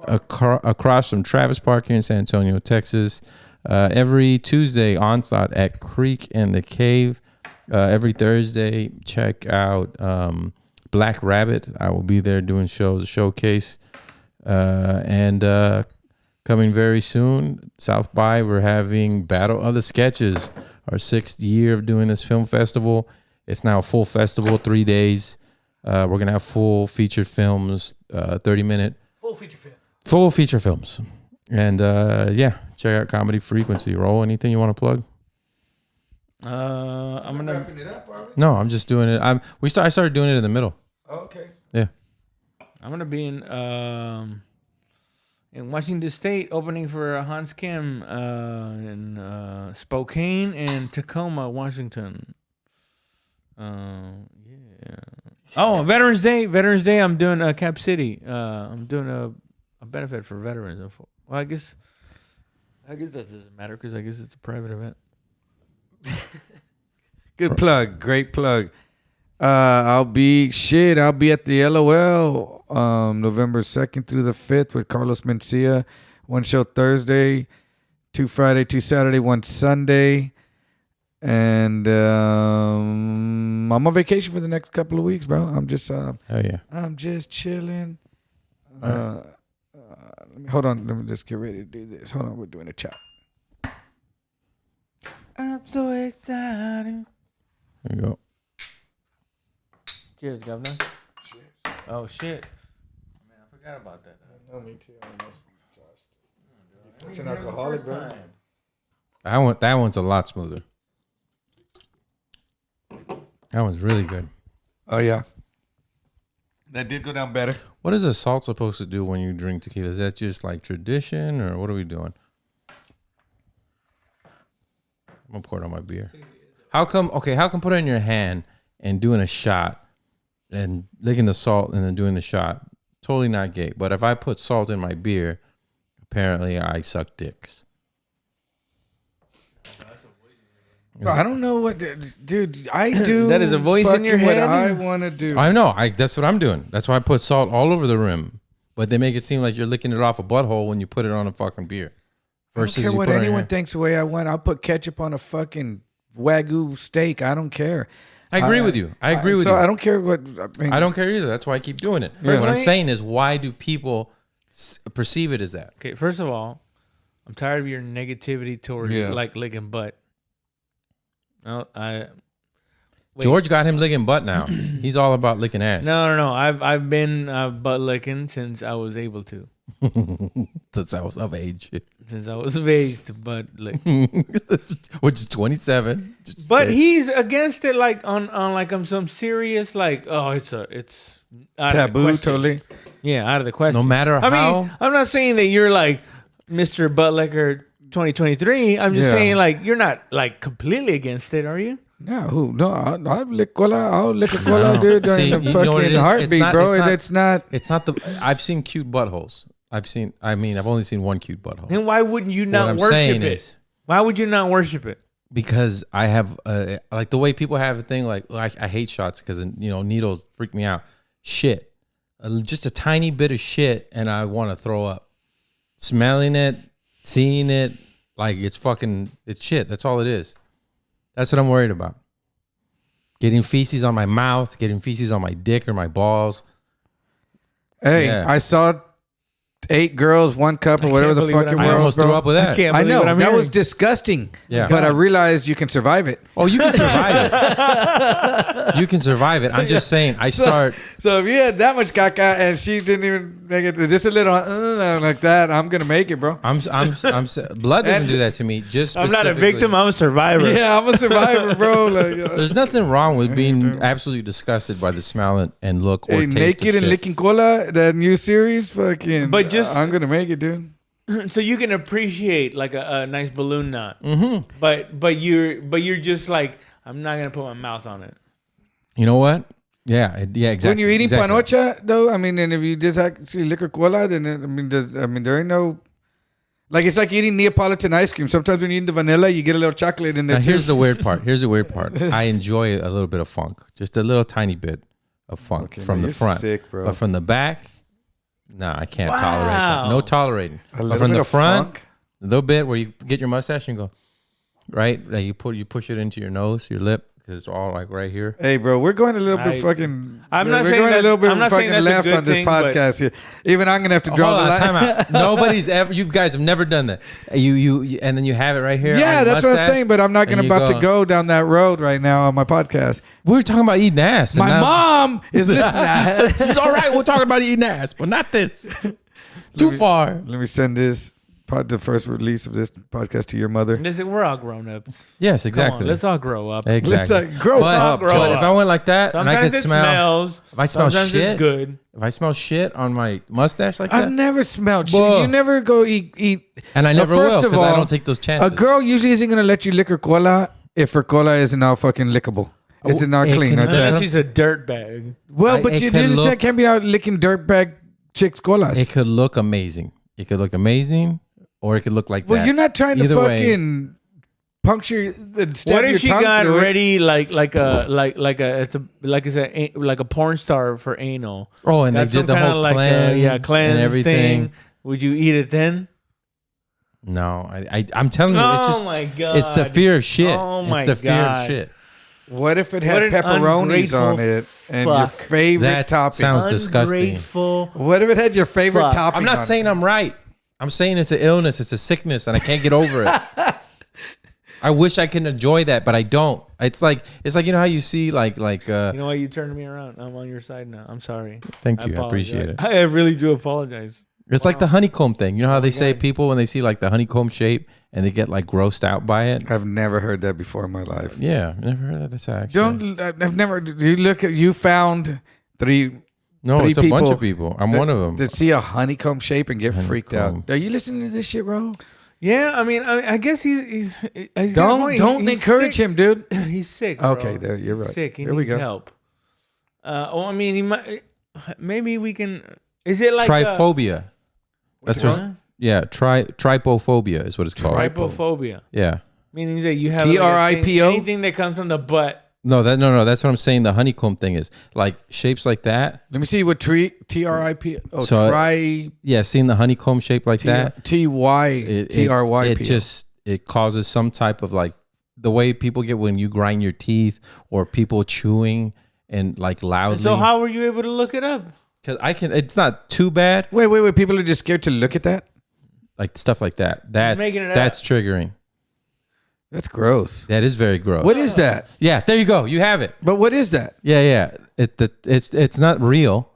across from Travis Park here in San Antonio, Texas. Every Tuesday, Onslaught at Creek and the Cave. Every Thursday, check out Black Rabbit. I will be there doing shows, a showcase. And coming very soon, South by, we're having Battle of the Sketches, our 6th year of doing this film festival. It's now a full festival, 3 days. We're going to have full featured films, 30-minute. Full feature films. And check out Comedy Frequency. Roll, anything you want to plug? I'm gonna wrapping it up, are we? No, I'm just doing it. I started doing it in the middle. Oh, okay. Yeah. I'm gonna be in Washington State, opening for Hans Kim in Spokane and Tacoma, Washington. Yeah. Oh, Veterans Day. I'm doing Cap City. I'm doing a benefit for veterans. Well, I guess that doesn't matter because I guess it's a private event. Good plug. Great plug. I'll be at the LOL November 2nd through the 5th with Carlos Mencia. One show Thursday, 2 Friday, 2 Saturday, 1 Sunday. And I'm on vacation for the next couple of weeks, bro. I'm just I'm just chilling. Hold on, let me just get ready to do this. Hold on, we're doing a chat. I'm so excited. There you go. Cheers, governor. Cheers. Oh shit! Man, I forgot about that. No, me too. Such an alcoholic, bro. That one's a lot smoother. That one's really good. Oh yeah, that did go down better. What is a salt supposed to do when you drink tequila? Is that just like tradition, or what are we doing? I'm gonna pour it on my beer. How come put it in your hand and doing a shot and licking the salt and then doing the shot? Totally not gay. But if I put salt in my beer, apparently I suck dicks. Bro, I don't know what, dude. I do. That is a voice in your head. What I want to do. I know. That's what I'm doing. That's why I put salt all over the rim. But they make it seem like you're licking it off a butthole when you put it on a fucking beer. Versus I don't care what anyone thinks the way I want. I'll put ketchup on a fucking Wagyu steak. I don't care. I agree with you. I agree with you. So I don't care what. I don't care either. That's why I keep doing it. Yeah. What I'm saying is, why do people perceive it as that? Okay, first of all, I'm tired of your negativity towards like licking butt. No, George got him licking butt now. He's all about licking ass. No. I've been butt licking since I was able to. Since I was of age. Since I was of age to butt lick. Which is 27. But he's against it like on some serious it's taboo totally. Yeah, out of the question. No matter how. I mean, I'm not saying that you're like Mr. Butt Licker 2023. I'm just saying like you're not like completely against it, are you? No, I'll lick cola. I'll lick a cola, dude, during the fucking heartbeat, bro. It's not. I've seen cute buttholes. I've only seen one cute butthole. Then why wouldn't you not worship it? Why would you not worship it? Because I have like the way people have a thing like I hate shots because needles freak me out. Shit, just a tiny bit of shit, and I want to throw up. Smelling it, seeing it, like it's shit. That's all it is. That's what I'm worried about. Getting feces on my mouth, getting feces on my dick or my balls. Hey, I saw 8 girls, 1 cup, or whatever the fuck it was. I almost threw up with that. I know. That was disgusting. Yeah. But I realized you can survive it. Oh, you can survive it. You can survive it. I'm just saying, So if you had that much caca and she didn't even make it, just a little like that, I'm gonna make it, bro. Blood doesn't do that to me. I'm not a victim. I'm a survivor. Yeah, I'm a survivor, bro. There's nothing wrong with being absolutely disgusted by the smell and look or taste Naked and licking cola, that new series, fucking. But I'm gonna make it, dude. So you can appreciate like a nice balloon knot, mm-hmm. but you're just like, I'm not gonna put my mouth on it. You know what? Yeah, exactly. When you're eating panocha, though, I mean, and if you just actually liquor cola, then there ain't no. Like it's like eating Neapolitan ice cream. Sometimes when you eat the vanilla, you get a little chocolate in there. Here's the weird part. I enjoy a little bit of funk, just a little tiny bit of funk from the front, sick, bro. But from the back. Nah, I can't tolerate that. No tolerating. A But little from bit the of front, funk. a little bit where you get your mustache and go, right? Like you push it into your nose, your lip, because it's all like right here. Hey, bro, we're going a little bit fucking. I'm not we're saying going that- a little bit I'm not saying fucking that's a left good on this thing, but- podcast here. Even I'm gonna have to draw Hold the on, line. time out. Nobody's ever. You guys have never done that. You and then you have it right here. Yeah, on your that's what I'm mustache, saying. But I'm not and gonna you about to go down that road right now on my podcast. We were talking about eating ass. and My now- mom is listening. She's all right. We're talking about eating ass, but not this. Too far. Let me send the first release of this podcast to your mother. Listen, we're all grown ups. Yes, Come exactly. on, let's all grow up. Exactly. Let's grow up. grow But up. if I went like that and I Sometimes could it smell, smells. if I smell Sometimes shit, it's good. if I smell shit on my mustache like I've that, never smelled shit. Whoa. You never go eat. and I Well, never first will of because I all, don't take those chances. A girl usually isn't gonna let you lick her cola if her cola isn't now fucking lickable. It's not it clean. can- Right there. Unless she's a dirt bag. Well, I- but it you can just look- can't be out licking dirtbag chicks' colas. It could look amazing. It could look amazing, or it could look like Well, that. you're not trying to Either way. fucking puncture the stab What your if she tongue got through it. ready like a porn star for anal? Oh, and Got they some did the kinda whole like cleanse, cleanse and everything. thing. Would you eat it then? No, I'm telling you, it's Oh just my god! it's the fear of shit. Oh my it's the fear of God. shit. What if it What had an pepperonis on ungrateful it and your fuck. favorite That topping? sounds disgusting. Ungrateful. What if it had your favorite Fuck. topping? I'm not on it? saying I'm right. I'm saying it's an illness, it's a sickness, and I can't get over it. I wish I can enjoy that, but I don't. It's like you know how you see like You know what? You turned me around. I'm on your side now. I'm sorry. thank you, I appreciate it. I really do apologize. It's like the honeycomb thing. You know how they say God. people when they see like the honeycomb shape and they get like grossed out by it. I've never heard that before in my life. Yeah, never heard that. That's actually I've never. You found three no. three It's a bunch people of people. I'm one of them. that see a honeycomb shape and get freaked Honeycomb. out. Are you listening to this shit, bro? Yeah, I mean, I guess he's got a Don't point. don't He's encourage sick. him, dude. He's sick. Bro. Okay, there you're He's right. Sick. He There we needs go. help. I mean, he might. Maybe we can. Is it like Triphobia. That's Huh? what. Yeah, trypophobia is what it's called. Trypophobia? Yeah. Meaning that you have TRIPO? anything that comes from the butt. No, that's what I'm saying. The honeycomb thing is like shapes like that. Let me see what TRIP. Oh, So, try Yeah, seeing the honeycomb shape like that. TYP. It just it causes some type of like the way people get when you grind your teeth or people chewing and like loudly. So how were you able to look it up? Because it's not too bad. Wait. People are just scared to look at that. Like stuff like that. making it That's triggering. That's gross. That is very gross. What is that? Yeah, there you go. You have it. But what is that? Yeah. It's not real.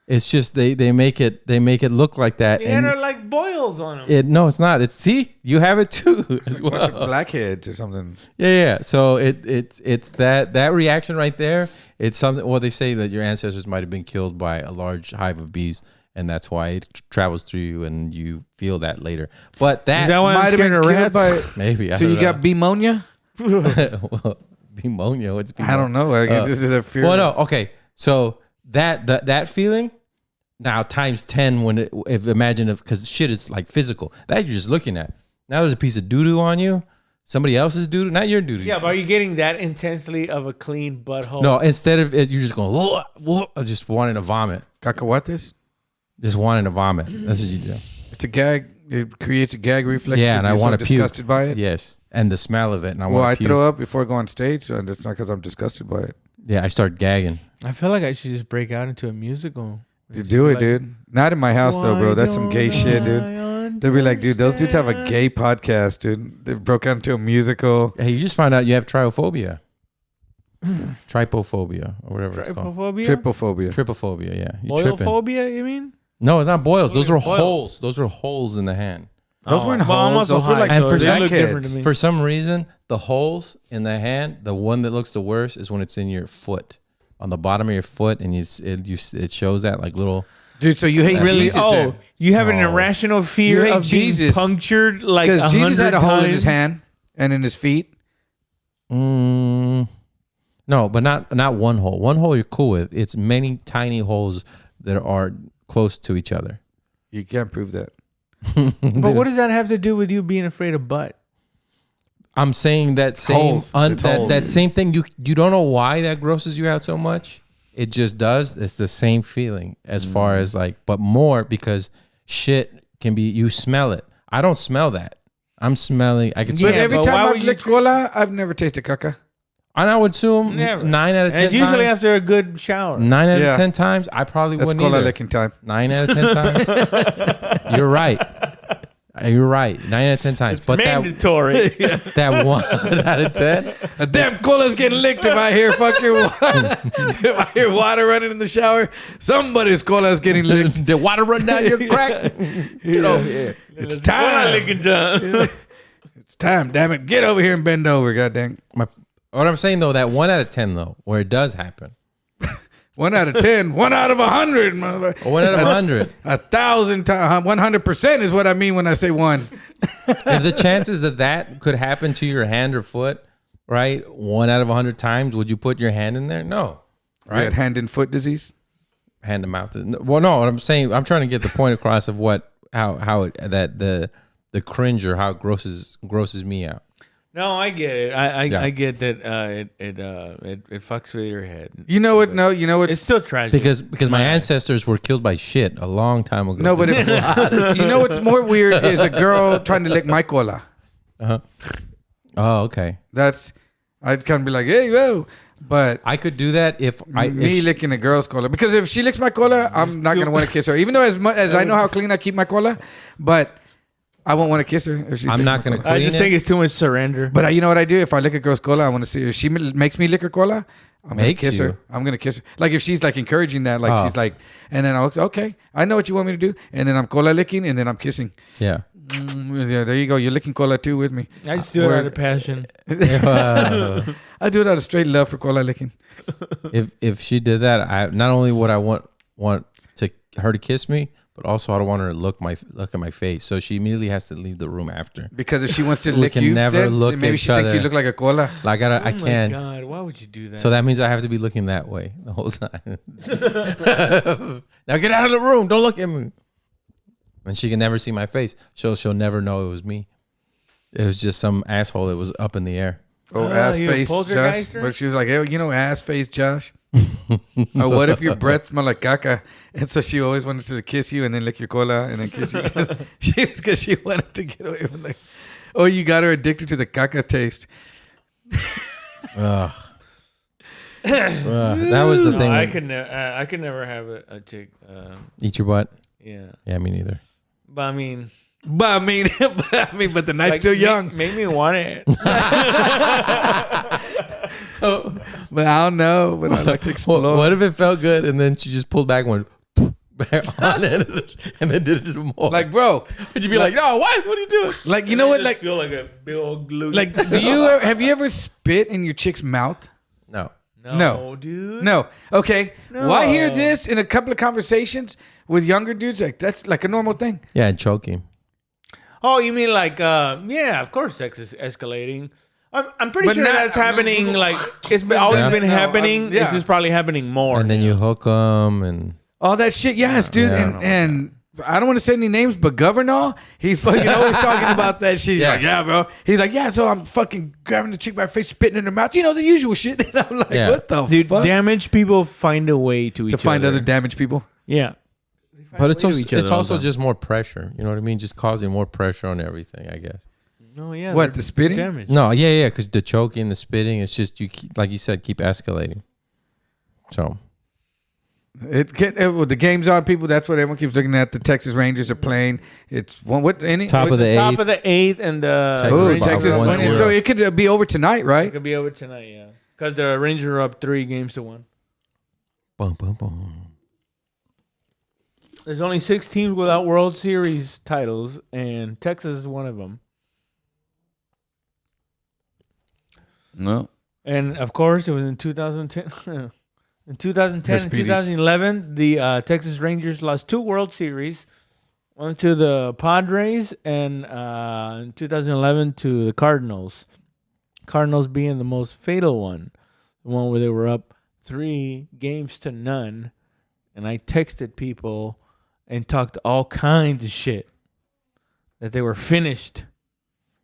It's just they make it look like that. Yeah, they're like boils on them. No, it's not. See, you have it too as Like well. blackheads or something. Yeah. So it's that reaction right there. It's something. Well, they say that your ancestors might have been killed by a large hive of bees, and that's why it travels through you, and you feel that later. But Is that why Might I'm have scared been of killed rats? by. maybe. So you got pneumonia? well, pneumonia. What's pneumonia? I don't know. I guess this is a fear. Well, no. Okay. So that feeling now times 10 when because shit is like physical that you're just looking at. Now there's a piece of doo doo on you, somebody else's doo doo, not your doo doo. Yeah, but are you getting that intensely of a clean butthole? No, instead of it, you're just going just wanting to vomit, Cacahuates? just wanting to vomit. That's what you do. It's a gag. It creates a gag reflex. Yeah, 'cause and I you're want to puke. disgusted by it. Yes, and the smell of it, and I Well, I want to puke. throw up before I go on stage, and it's not because I'm disgusted by it. Yeah, I start gagging. I feel like I should just break out into a musical. Just do it, dude. Not in my house though, bro. That's some gay shit, dude. They'll be like, dude, those dudes have a gay podcast, dude. They broke out into a musical. Hey, you just found out you have triophobia, trypophobia, or whatever it's called. Trypophobia? Tripophobia. Tripophobia. Yeah, you tripping. Boilphobia, you mean? No, it's not boils. Those are Boils. holes. Those are holes in the hand. Those weren't well, I'm holes. also Those were high, like And so for they some look different to kids, me. For some reason, the holes in the hand, the one that looks the worst is when it's in your foot, on the bottom of your foot, and it shows that like little. Dude, so you hate Really? Jesus? Oh, you have an Oh. irrational You fear hate of being Jesus. punctured like Because Jesus had a 100 hole in his times? hand and in his feet. No, but not one hole. One hole you're cool with. It's many tiny holes that are close to each other. You can't prove that. But what does that have to do with you being afraid of butt? I'm saying that same Holes. It's holes. that same thing. You don't know why that grosses you out so much. it just does. It's the same feeling as far as like, but more because shit can be, you smell it. I don't smell that. I'm smelling. I can smell But it. every but time why I've would you licked cola, I've never tasted caca. And I would assume Never. 9 out of 10 And it's usually times. after a good shower. 9 out Yeah. of 10 times, I probably That's wouldn't cola either. licking time. 9 out of 10 times. You're right. You're right. 9 out of 10 times. But Mandatory. that 1 out of 10, A damn cola's getting licked if I hear fucking water. If I hear water running in the shower, somebody's cola's getting licked. the water run down your crack. Get over here. It's time. It's time, damn it. Get over here and bend over, goddamn. What I'm saying though, that 1 out of 10 though, where it does happen. 1 out of 10, 1 out of 100, motherfucker. 1 out of 100. 1,000 times, 100% is what I mean when I say one. If the chances that could happen to your hand or foot, right? 1 out of 100 times, would you put your hand in there? No. Right? Hand and foot disease. Hand to mouth. Well, no. What I'm saying, I'm trying to get the point across of how it, that the cringe or how it grosses me out. No, I get it. I Yeah. get that it fucks with your head. You know what? No, you know what? It's still tragic. Because my ancestors were killed by shit a long time ago. No, but you know what's more weird is a girl trying to lick my cola. Uh-huh. Oh, okay. I'd kind of be like, hey, whoa. But I could do that if licking a girl's cola. Because if she licks my cola, I'm not going to want to kiss her. Even though as much as I know how clean I keep my cola, but I won't want to kiss her. If she's I'm not going to I clean just it. think it's too much surrender. But you know what I do? If I lick a girl's cola, I want to see if she makes me lick her cola. I'm gonna Makes kiss you? her. I'm gonna kiss her. Like if she's like encouraging that, like Oh. she's like, and then I'll say, okay, I know what you want me to do, and then I'm cola licking, and then I'm kissing. Yeah. Yeah, there you go. You're licking cola too with me. I just do it out of passion. I do it out of straight love for cola licking. If she did that, I not only would I want to her to kiss me, but also I don't want her to look at my face. So she immediately has to leave the room after. Because if she wants to We lick can you, never then look maybe at she each thinks you other. look like a cola. Like Oh I my can't. God, why would you do that? So that means I have to be looking that way the whole time. Now get out of the room. Don't look at me. And she can never see my face. She'll never know it was me. It was just some asshole that was up in the air. Oh, ass you a face Josh. poltergeister? But she was like, hey, you know, ass face Josh. Oh, what if your breath smelled like caca? And so she always wanted to kiss you and then lick your cola and then kiss you because she wanted to get away from the. Oh, you got her addicted to the caca taste. Ugh. That was the No, thing. I could never have a chick. Eat your butt. Yeah, Yeah, me neither. but I mean, But the night's like, still young. Make me want it. But I don't know. But I like to explore. What if it felt good and then she just pulled back one back on it and then did it some more? Like, bro, would you be like, no, what? What are you doing? like you know what? Like, feel like a big old glue. like, have you ever spit in your chick's mouth? No. No. dude. No. Okay. No. Well, I hear this in a couple of conversations with younger dudes. Like that's like a normal thing. Yeah, and choking. Oh, you mean like, yeah, of course, sex is escalating. I'm pretty But sure not- that's happening. Like, it's always Yeah. been No, happening. yeah. It's just probably happening more. And then you hook them and All that shit. Yes, dude. Yeah. And I don't want to say any names, but Governor, he's fucking always talking about that shit. He's Yeah. like, yeah, bro. He's like, yeah, so I'm fucking grabbing the chick by her face, spitting in her mouth. You know, the usual shit. And I'm like, Yeah. what the Dude, fuck? damaged people find a way to each To find other. other damaged people. Yeah. but it's way to also, each other it's all also the time. just more pressure. You know what I mean? Just causing more pressure on everything, I guess. No, yeah. What, they're the spitting? Damaged. No, yeah, because the choking, the spitting, it's just you keep, like you said, keep escalating. So Well, the game's on, people. That's what everyone keeps looking at. The Texas Rangers are playing. It's top of the Top eighth. of the eighth and the Texas Oh, Rangers Texas. up 1-0. So it could be over tonight, It right? could be over tonight, yeah. Because the Rangers are up 3-1. Boom, boom, boom. There's only 6 teams without World Series titles, and Texas is one of them. No. And of course, it was in 2010. In 2010 and Speedies. 2011, the Texas Rangers lost 2 World Series. One to the Padres, and in 2011 to the Cardinals. Cardinals being the most fatal one, the one where they were up 3-0. And I texted people and talked all kinds of shit that they were finished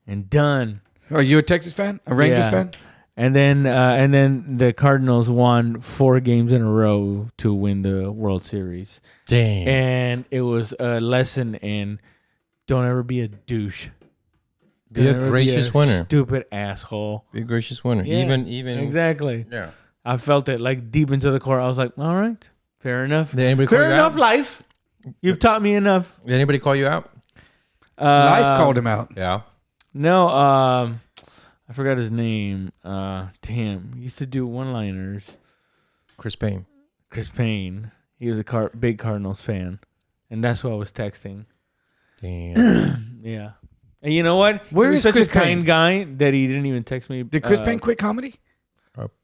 and done. Are you a Texas fan? A Rangers Yeah. fan? And then the Cardinals won 4 games in a row to win the World Series. Damn. And it was a lesson in don't ever be a douche. Be a Don't ever gracious winner. Stupid asshole. Be a gracious winner. Yeah, Even exactly. Yeah. I felt it like deep into the core. I was like, all right, fair enough. Did anybody call Fair you enough, out? life. You've taught me enough. Did anybody call you out? Life called him out. Yeah. No, I forgot his name. Damn, he used to do one-liners. Chris Payne. Chris Payne. He was a big Cardinals fan, and that's who I was texting. Damn. Yeah. And you know what? Where he is was such Chris a kind Payne? guy that he didn't even text me. Did Chris Payne quit comedy?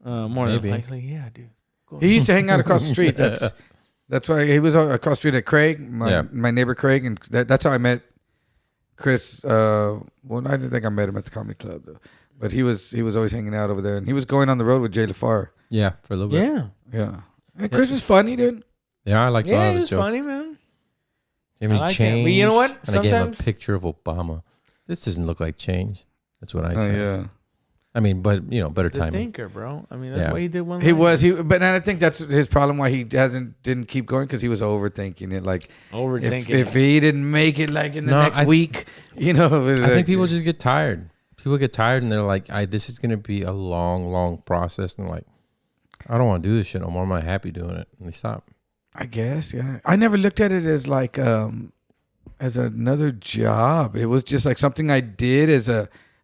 More Maybe. than likely, yeah, dude. Go He used to hang out across the street. That's why he was across the street at Craig, my neighbor Craig, and that's how I met Chris. Well, I didn't think I met him at the comedy club though, but he was always hanging out over there, and he was going on the road with Jay LaFar. Yeah, for a little bit. Yeah. Yeah, and Chris was funny, dude. Yeah, I like a lot Yeah, of he his was jokes. funny, man. Gave me I like that. change. But you know what? And I gave him a Sometimes- picture of Obama. This doesn't look like change. That's what I Oh say. yeah, I mean, but better The timing. thinker, bro. I mean, that's Yeah. why he did one. he was but I think that's his problem why he didn't keep going because he was overthinking it. Like overthinking. if he didn't make it like in the No, next week, I think people just get tired. People get tired and they're like, this is going to be a long, long process. And like, I don't want to do this shit no more. I'm not happy doing it. And they stop. I guess, yeah. I never looked at it as like as another job. It was just like something I did as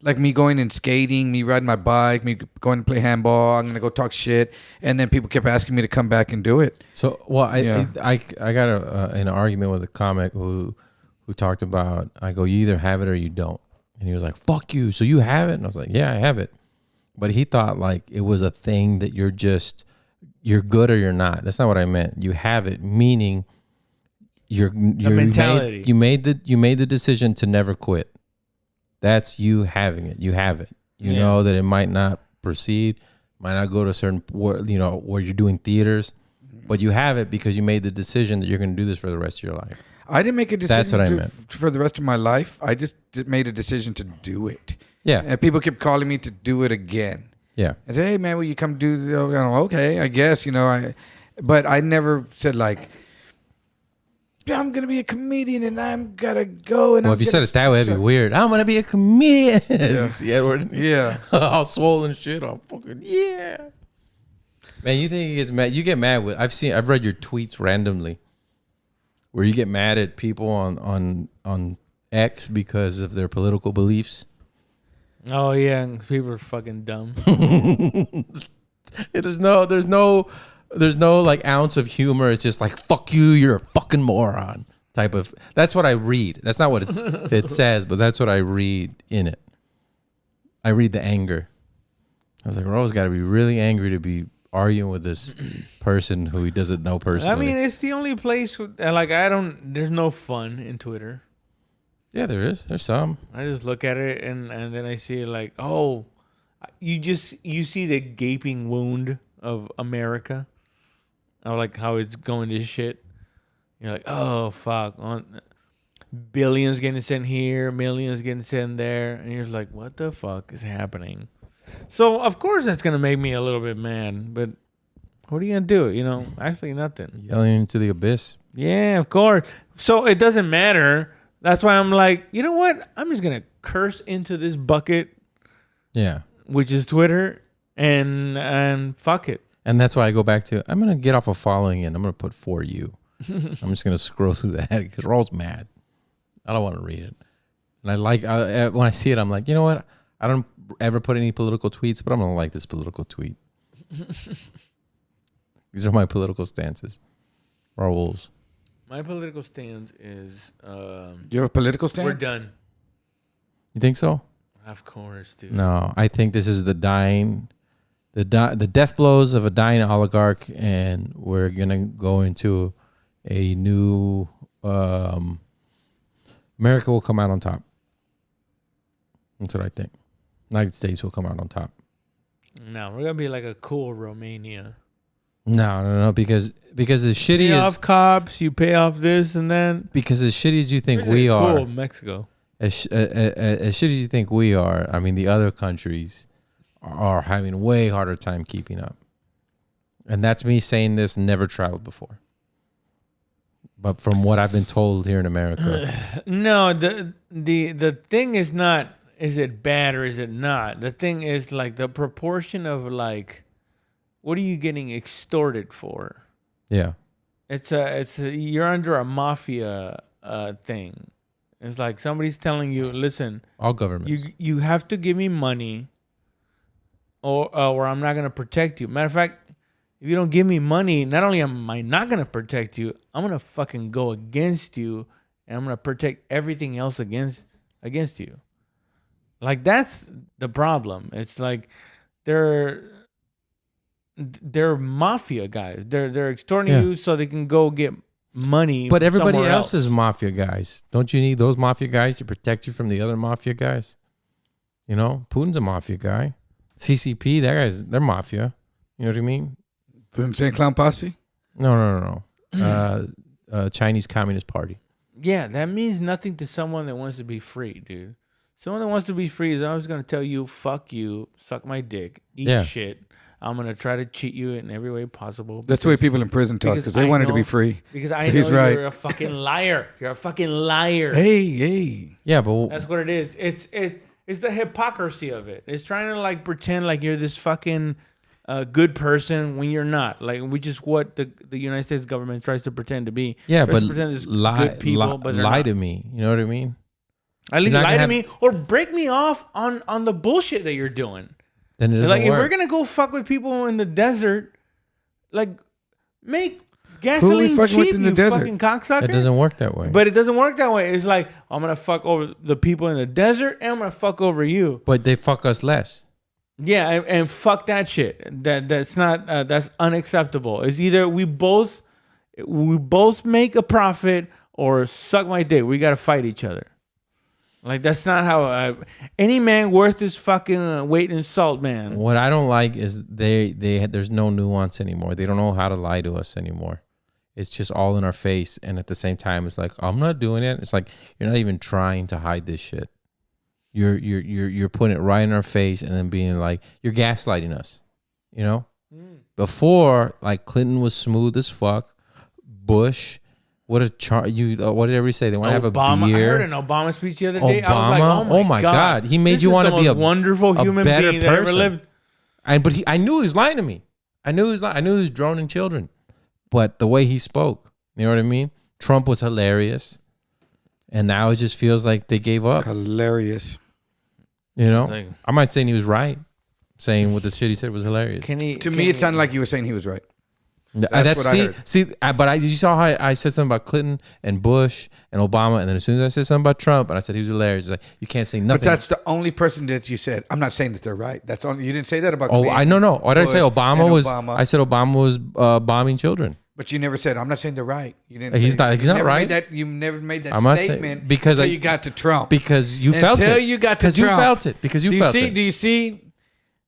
like me going and skating, me riding my bike, me going to play handball. I'm gonna go talk shit, and then people kept asking me to come back and do it. So, well, Yeah. I got an argument with a comic who talked about, I go, you either have it or you don't. And he was like, fuck you. So you have it? And I was like, yeah, I have it. But he thought like it was a thing that you're good or you're not. That's not what I meant. You have it, meaning you're mentality. You made the decision to never quit. That's you having it. You have it. You know that it might not proceed, might not go to a certain where you're doing theaters, but you have it because you made the decision that you're going to do this for the rest of your life. I didn't make a decision. That's what I meant. For the rest of my life. I just made a decision to do it. Yeah. And people kept calling me to do it again. Yeah. I said, hey man, will you come do the? Okay, I guess but I never said like, I'm gonna be a comedian and I'm gonna go and. Well, I'm if you gonna said it that way, it'd be weird. I'm gonna be a comedian. You see Edward? Yeah. All swollen shit. All fucking yeah. Man, you think he gets mad? You get mad with. I've read your tweets randomly, where you get mad at people on X because of their political beliefs. Oh yeah, 'cause people are fucking dumb. There's no like ounce of humor. It's just like, fuck you, you're a fucking moron type of. That's what I read. That's not what it says, but that's what I read in it. I read the anger. I was like, Rose got to be really angry to be arguing with this person who he doesn't know personally. I mean, it's the only place there's no fun in Twitter. yeah, there is. There's some. I just look at it and then I see like, oh, you see the gaping wound of America. Or like how it's going to shit. You're like, oh fuck, billions getting sent here, millions getting sent there, and you're like, what the fuck is happening? So of course that's gonna make me a little bit mad, but what are you gonna do? Actually nothing. Yelling into the abyss. Yeah, of course. So it doesn't matter. That's why I'm like, you know what? I'm just gonna curse into this bucket, Yeah. which is Twitter, and fuck it. And that's why I go back to, I'm going to get off of following and I'm going to put for you. I'm just going to scroll through that because Raul's mad. I don't want to read it. And when I see it, I'm like, you know what? I don't ever put any political tweets, but I'm going to like this political tweet. These are my political stances. Raul's. My political stance is You have a political stance? we're done. You think so? Of course, dude. No, I think this is the death blows of a dying oligarch, and we're gonna go into a new America will come out on top. That's what I think. United States will come out on top. No, we're gonna be like a cool Romania. No, because as shitty Pay as off cops, you pay off this and then. because as shitty as you think We're we are, cool Mexico. as shitty as you think we are, I mean the other countries are having way harder time keeping up. And that's me saying this, never traveled before. But from what I've been told here in America. No, the thing is not, is it bad or is it not? The thing is like the proportion of like, what are you getting extorted for? Yeah. You're under a mafia thing. It's like somebody's telling you, listen, all governments. You have to give me money or I'm not going to protect you. Matter of fact, if you don't give me money, not only am I not going to protect you, I'm going to fucking go against you and I'm going to protect everything else against you. Like, that's the problem. It's like they're mafia guys. They're extorting you so they can go get money. But everybody else is mafia guys. Don't you need those mafia guys to protect you from the other mafia guys? You know, Putin's a mafia guy. CCP, they're mafia. You know what I mean? The Insane Clown Posse? No. Chinese Communist Party. Yeah, that means nothing to someone that wants to be free, dude. Someone that wants to be free is always going to tell you, fuck you, suck my dick, eat shit. I'm going to try to cheat you in every way possible. That's the way people in prison talk, because they wanted to be free. Because I know you're a fucking liar. You're a fucking liar. Hey. Yeah, but... That's what it is. It's the hypocrisy of it. It's trying to like pretend like you're this fucking... good person when you're not, which is what the United States government tries to pretend to be. Yeah, but good people, but lie to me. You know what I mean? At least lie to me or break me off on the bullshit that you're doing. Then it doesn't like work. If we're gonna go fuck with people in the desert, like make gasoline cheap, you fucking cocksucker. It doesn't work that way. But it doesn't work that way. It's like I'm gonna fuck over the people in the desert and I'm gonna fuck over you. But they fuck us less. Yeah, and fuck that shit. That's not that's unacceptable. It's either we both make a profit or suck my dick. We gotta fight each other. Like that's not how any man worth his fucking weight in salt, man. What I don't like is there's no nuance anymore. They don't know how to lie to us anymore. It's just all in our face, and at the same time, it's like I'm not doing it. It's like you're not even trying to hide this shit. You're putting it right in our face and then being like, you're gaslighting us, you know? Before, like Clinton was smooth as fuck. Bush, what did everybody say? They want to have a beer. I heard an Obama speech the other day. Obama, I was like, oh my God. He made you want to be a wonderful human being that ever lived. But I knew he was lying to me. I knew he was droning children. But the way he spoke, you know what I mean? Trump was hilarious. And now it just feels like they gave up. Hilarious. You know, I'm not saying he was right. Saying what the shit he said was hilarious. To me, it sounded like you were saying he was right. That's what I heard. You saw how I said something about Clinton and Bush and Obama, and then as soon as I said something about Trump, and I said he was hilarious, it's like you can't say nothing. But that's the only person that you said. I'm not saying that they're right. That's only you didn't say that about. Oh, Clinton, I know. What did I say? Obama was. Obama. I said Obama was bombing children. But you never said, I'm not saying they're right. You didn't. He's not right. You never made that statement because until you got to Trump. Because you felt it. Until you got to Trump. You felt it. Because you felt it. Do you see?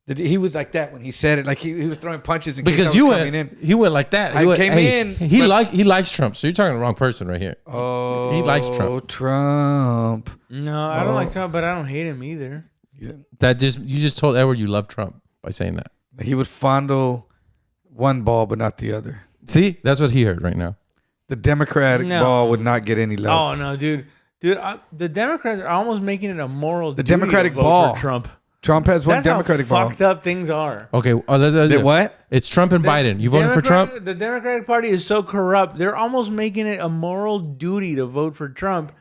He was like that when he said it. Like he was throwing punches. Because you went. He went like that. I came in. He likes Trump. So you're talking to the wrong person right here. Oh, he likes Trump. Trump. No, I don't like Trump, but I don't hate him either. You just told Edward you love Trump by saying that. He would fondle one ball, but not the other. See, that's what he heard right now. The Democratic ball would not get any love. Oh no, dude, the Democrats are almost making it a moral. The Democratic ball. For Trump has one Democratic ball. Fucked up things are. Okay, what? It's Trump and Biden. You voting for Trump? The Democratic Party is so corrupt. They're almost making it a moral duty to vote for Trump.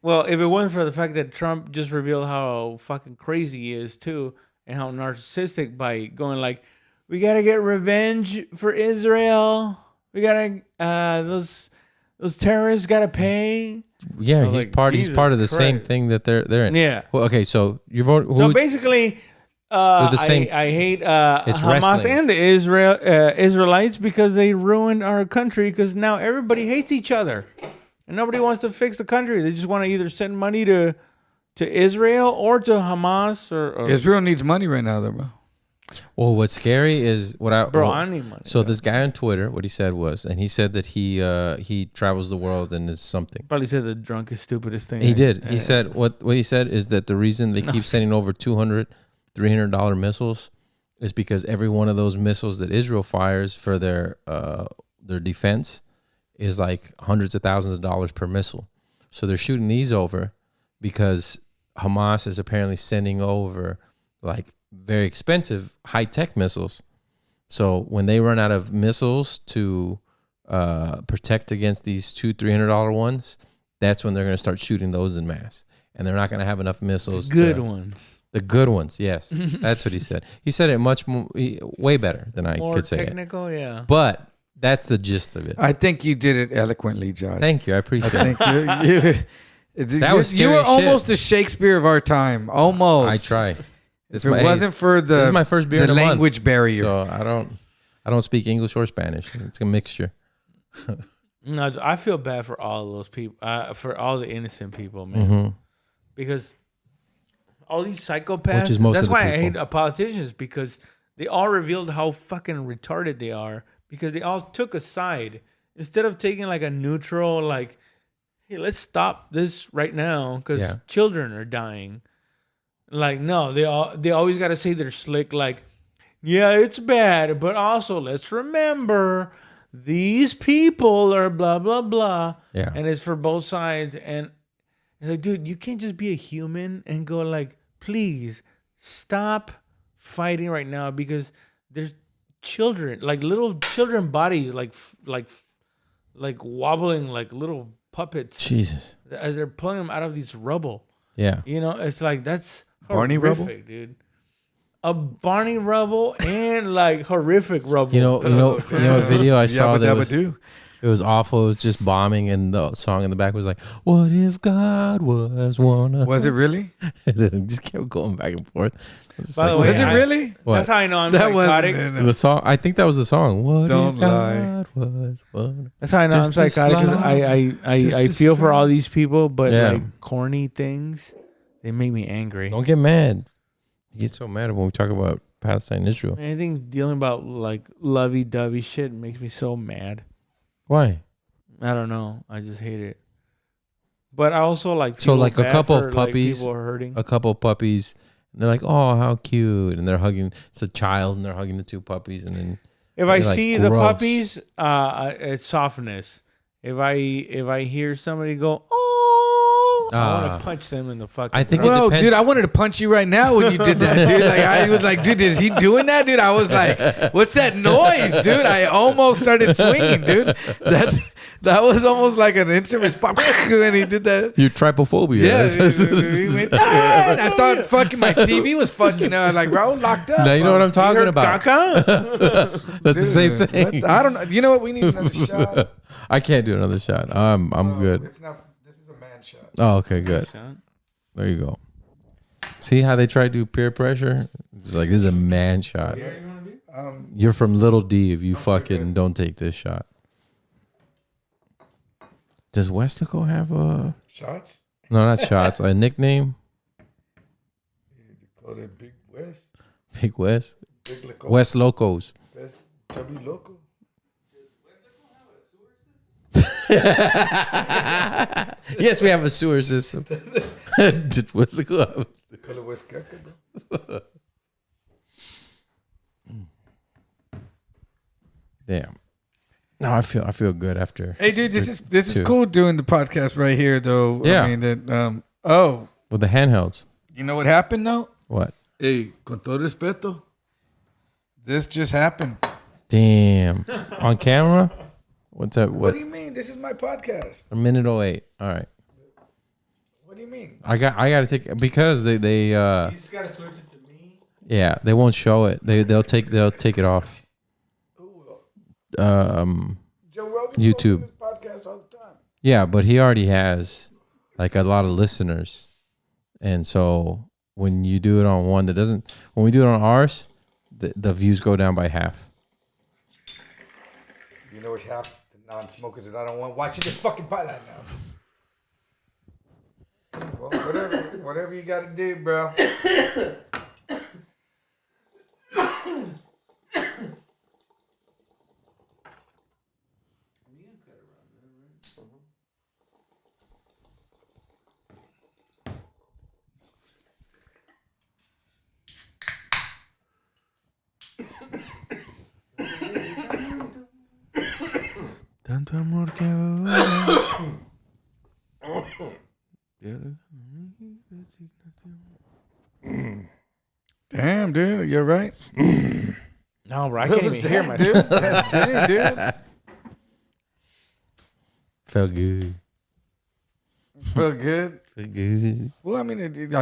Well, if it wasn't for the fact that Trump just revealed how fucking crazy he is too, and how narcissistic by going like, we gotta get revenge for Israel. We gotta those terrorists gotta pay. Yeah, he's part of the same thing that they're in. Yeah. Well, okay, so you vote. So basically, the same. I hate Hamas wrestling. and the Israelites because they ruined our country. Because now everybody hates each other, and nobody wants to fix the country. They just want to either send money to Israel or to Hamas or Israel needs money right now, though, bro. Well, what's scary is I need money. So this guy on Twitter, what he said was, and he said that he travels the world and is something. Probably said the drunkest, stupidest thing. He did. He said what he said is that the reason they keep sending over 200 $300 missiles is because every one of those missiles that Israel fires for their defense is like hundreds of thousands of dollars per missile. So they're shooting these over because Hamas is apparently sending over like very expensive high-tech missiles. So when they run out of missiles to protect against these $200-$300 ones, that's when they're going to start shooting those in mass. And they're not going to have enough missiles. Good ones. The good ones, yes. That's what he said. He said it much more, way better than I More could say technical, yeah. But that's the gist of it. I think you did it eloquently, Josh. Thank you. I appreciate it. That was you scary were as almost shit. the Shakespeare of our time. Almost. I try. If it wasn't for this is my first beer the in a language month, barrier. so I don't speak English or Spanish. It's a mixture. No, I feel bad for all of those people, for all the innocent people, man. Mm-hmm. Because all these psychopaths. Which is most that's of the why I people. hate politicians, because they all revealed how fucking retarded they are, because they all took a side instead of taking like a neutral, like, hey, let's stop this right now because children are dying. Like, no, they always got to say they're slick. Like, yeah, it's bad, but also let's remember these people are blah blah blah. Yeah, and it's for both sides. And it's like, dude, you can't just be a human and go like, please stop fighting right now, because there's children, like little children bodies, like wobbling like little puppets. Jesus, as they're pulling them out of these rubble. Yeah, you know, it's like that's Barney horrific, rubble, dude. A Barney rubble and like horrific rubble. You know a video I saw that was, do. it was awful. It was just bombing, and the song in the back was like, "What if God was one of..." Was it really? It just kept going back and forth. By the way, was it really? What? That's how I know I'm That psychotic. wasn't The song, I think that was the song. What Don't if lie. God was one? That's how I know Just I'm a psychotic. 'Cause slide. I feel for all these people, but Yeah. like corny things, they make me angry. Don't get mad. You get so mad when we talk about Palestine and Israel. Anything dealing about like lovey-dovey shit makes me so mad. Why? I don't know. I just hate it. But I also like So feel like a bad couple for, of like, puppies, people are hurting. a couple of puppies, and they're like, "Oh, how cute!" And they're hugging. It's a child, and they're hugging the two puppies, and then If I you're like, see the gross. puppies, it's softness. If I hear somebody go, oh, I want to punch them in the fucking. I think throat. it Whoa, depends. dude! I wanted to punch you right now when you did that, dude. Like I was like, dude, is he doing that, dude? I was like, what's that noise, dude? I almost started swinging, dude. That was almost like an instant response when he did that. Your trypophobia. Yeah, That's- he went, "Ah!" And I thought fucking my TV was fucking like bro locked up. Now you know what I'm You talking heard about. caca? That's the same Dude, thing. what? I don't know. You know what? We need another shot. I can't do another shot. I'm good. It's not. This is a man shot. Oh, okay, good. There you go. See how they try to do peer pressure? It's like, this is a man shot. You're from Little D if you fucking don't take this shot. Does Westico have a... Shots? No, not shots. A nickname? You call it Big West. Big West? Big Loco. West Locos. West W Loco. Yes, we have a sewer system. Did Westico have... They call it West Caca, bro. Damn. No, I feel good after. Hey, dude, this is two. cool doing the podcast right here, though. Yeah. I mean, that, oh, With the handhelds. you know what happened, though? What? Hey, con todo respeto, this just happened. Damn. On camera? What's that? What What? do you mean? This is my podcast. A minute 08. All right. What do you mean? I got to take, because they You just gotta switch it to me. yeah, they won't show it. They'll take it off. Joe Rogan YouTube. this podcast all the time. Yeah, but he already has like a lot of listeners. And so when you do it on one that doesn't, when we do it on ours, the views go down by half. You know which half the non-smokers that I don't want watching this fucking podcast now. Well, whatever you got to do, bro. Tanto amor que ahora. Damn, dude, you're right. No, bro, I can't even hear myself. Dude. God dang, dude. Felt good. Felt good. Felt good. Well, I mean, I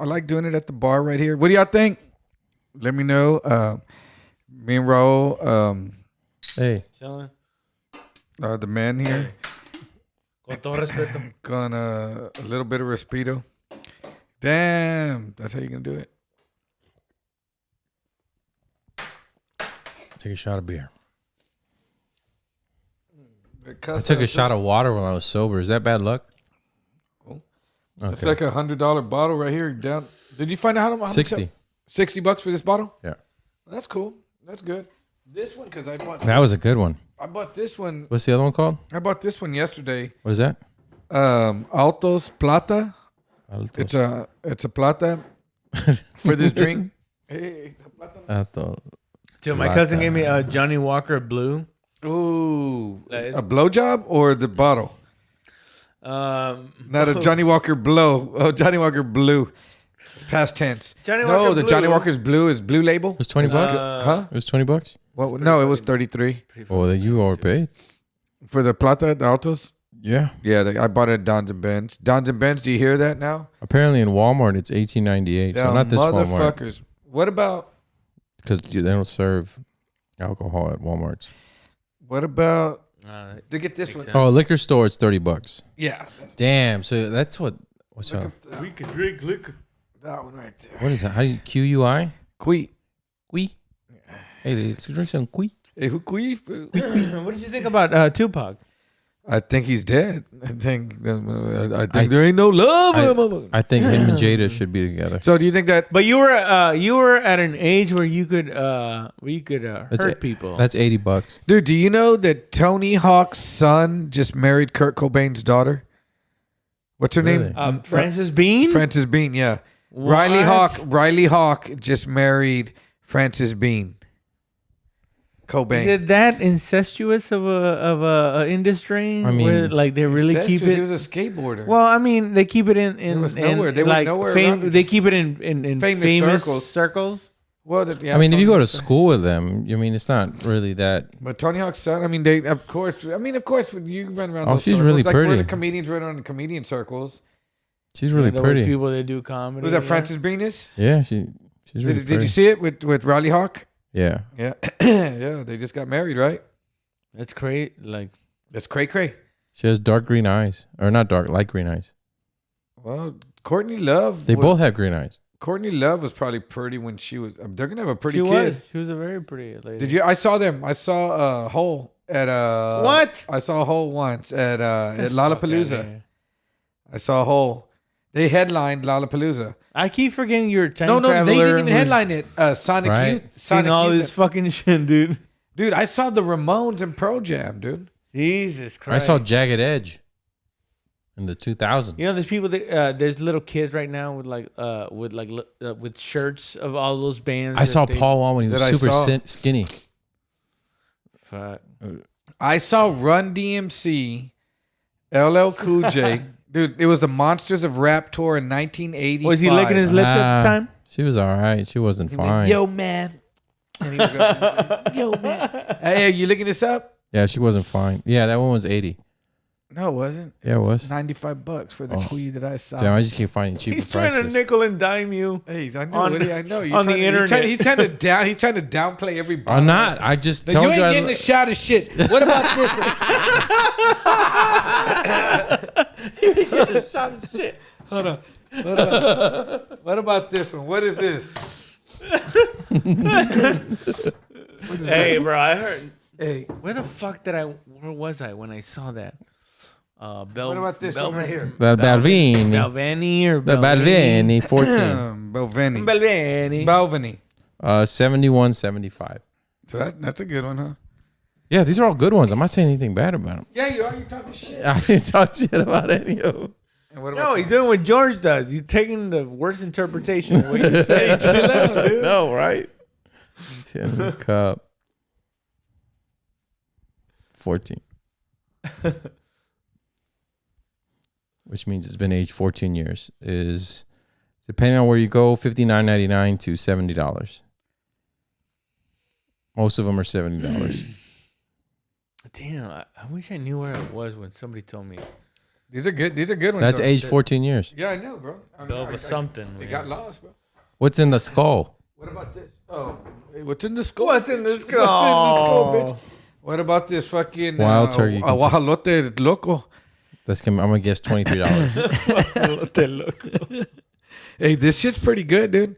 like doing it at the bar right here. What do y'all think? Let me know. Me and Raul, Hey. Chilling. the man here, Con todo respeto. con a little bit of Respiro. Damn, that's how you gonna do it. Take a shot of beer. I I took a shot of water when I was sober. Is that bad luck? Oh. Okay. It's like $100 bottle right here. Down. Did you find out how much? 60. $60 for this bottle? Yeah. That's cool. That's good. This one, because I bought. That was a good one. I bought this one. What's the other one called? I bought this one yesterday. What is that? Altos Plata. It's a plata for this drink. Hey, Alto. Dude, my cousin gave me a Johnny Walker Blue. ooh, a blowjob or the bottle? Not a Johnny Walker blow. Oh, Johnny Walker Blue. It's past tense. Johnny No, Walker the Blue. Johnny Walker's Blue is Blue Label. It was 20 bucks? Huh? It was 20 bucks? Well, no, it was 33 Oh, then you overpaid. for the Plata, the Altos. Yeah. Yeah, I bought it at Don's and Ben's. Don's and Ben's, do you hear that now? Apparently in Walmart it's $18.98. So not this Walmart. Motherfuckers. What about Because they don't serve alcohol at Walmart's. to get this one? Oh, liquor store it's 30 bucks. Yeah, Damn. So that's what's look up? up We could drink liquor. that one right there. What is that? How do you QUI? Queef. Qui? Hey, let's drink some qui. Hey, who queef? What did you think about Tupac? I think he's dead. I think there ain't no love. I think him and Jada should be together. So do you think that? But you were at an age where you could hurt people. That's 80 bucks. Dude, do you know that Tony Hawk's son just married Kurt Cobain's daughter? What's her Really? name? Frances Bean. Frances Bean, yeah. What? Riley Hawk just married Frances Bean. Cobain. Is it that incestuous of a industry? I mean, where like they really keep it. He was a skateboarder. Well, I mean, they keep it in There was nowhere. They were like nowhere around it. They keep it in famous circles. Well, yeah, I mean, if you go to Tony- school with them, I mean, it's not really that. But Tony Hawk's son, I mean, they, of course, when you run around Oh, those she's circles, really like where pretty. the comedians run around in comedian circles. She's really The pretty. people that do comedy. Who's that, yeah. Frances Bean is? Yeah, she's really Did pretty. you see it with Riley Hawk? Yeah. Yeah. Yeah, they just got married, right? That's great. Like That's cray. She has dark green eyes. Or not dark, light green eyes. Well, Courtney Love. They both have green eyes. Courtney Love was probably pretty when she was. They're gonna have a pretty she kid. She was a very pretty lady. Did you? I saw them. I saw a hole at What? I saw a hole once at Fuck Lollapalooza. outta here. I saw a hole. They headlined Lollapalooza. I keep forgetting you're a time No, they traveler didn't even who's headline it. Sonic Right. Youth. seen Sonic all Youth. this fucking shit, dude. Dude, I saw the Ramones and Pearl Jam, dude. Jesus I Christ. saw Jagged Edge in the 2000s. You know, there's people that there's little kids right now with shirts of all those bands. I saw that they- Paul Wall when he was that I super saw. skinny. Fuck. I saw Run DMC, LL Cool J. Dude, it was the Monsters of Rap tour in 1985. Was he licking his lip at the time? She was all right. She wasn't He went, fine. Yo, man. And he would go, yo, man. Hey, are you looking this up? Yeah, she wasn't fine. Yeah, that one was 80. No, it wasn't. Yeah, it was. $95 for the queen that I saw. Damn, I just keep finding cheaper He's trying prices. to nickel and dime you. Hey, I know. On- Woody, I know. on the internet. He's trying to downplay everybody. I'm not. I just No, told you you. ain't getting a shot of shit. What about this? You ain't getting a shot of shit. Hold on. What about this one? What is this? Hey, bro, I heard. Hey, Where was I when I saw that? what about this one right here? The Balvini. Balvenie or The Balvini 14. Belvini. Balvenie. Balvini. 71.75. So that's a good one, huh? Yeah, these are all good ones. I'm not saying anything bad about them. Yeah, you are. You talking shit. I didn't talk shit about any of them. And what No, about he's doing what George does. He's taking the worst interpretation of what you say. chill out, dude. No, right? Tin Cup. 14. Which means it's been aged 14 years. Is depending on where you go, $59.99 to $70. Most of them are $70. Damn, I wish I knew where it was when somebody told me. These are good. These are good ones. That's though. aged 14 years. Yeah, I know, bro. Something. It got lost, bro. What's in the skull? What about this? Oh, hey, what's in the skull? What's in the bitch? skull? What's in the skull, bitch? What about this fucking Wild turkey. Guajolote loco? I'm gonna guess $23. Hey, this shit's pretty good, dude.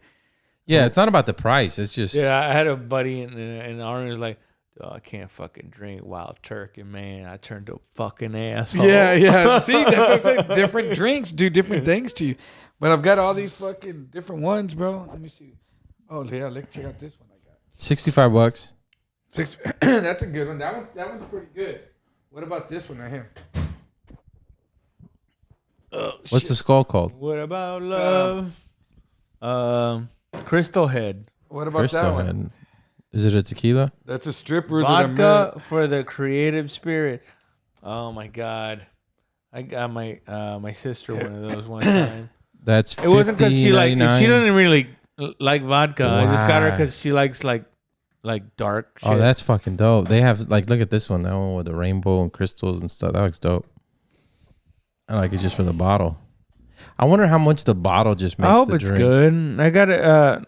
Yeah, it's not about the price. It's just Yeah, I had a buddy and Arnold was like, oh, I can't fucking drink wild turkey, man. I turned to a fucking asshole. Yeah. See, that's what I'm saying. Different drinks do different things to you. But I've got all these fucking different ones, bro. Let me see. Oh, yeah, let's check out this one I got. $65. That's a good one. That one's pretty good. What about this one right here? What's the skull called? What about love? Crystal Head. What about Crystal that one? Head. Is it a tequila? That's a stripper. Vodka for the creative spirit. Oh my God. I got my sister one of those one time. That's It wasn't because she $50.99. she doesn't really like vodka. I just got her Wow. because she likes like dark shit. Oh, that's fucking dope. They have look at this one. That one with the rainbow and crystals and stuff. That looks dope. I like it just for the bottle. I wonder how much the bottle just makes I hope the it's drink. good. I got it.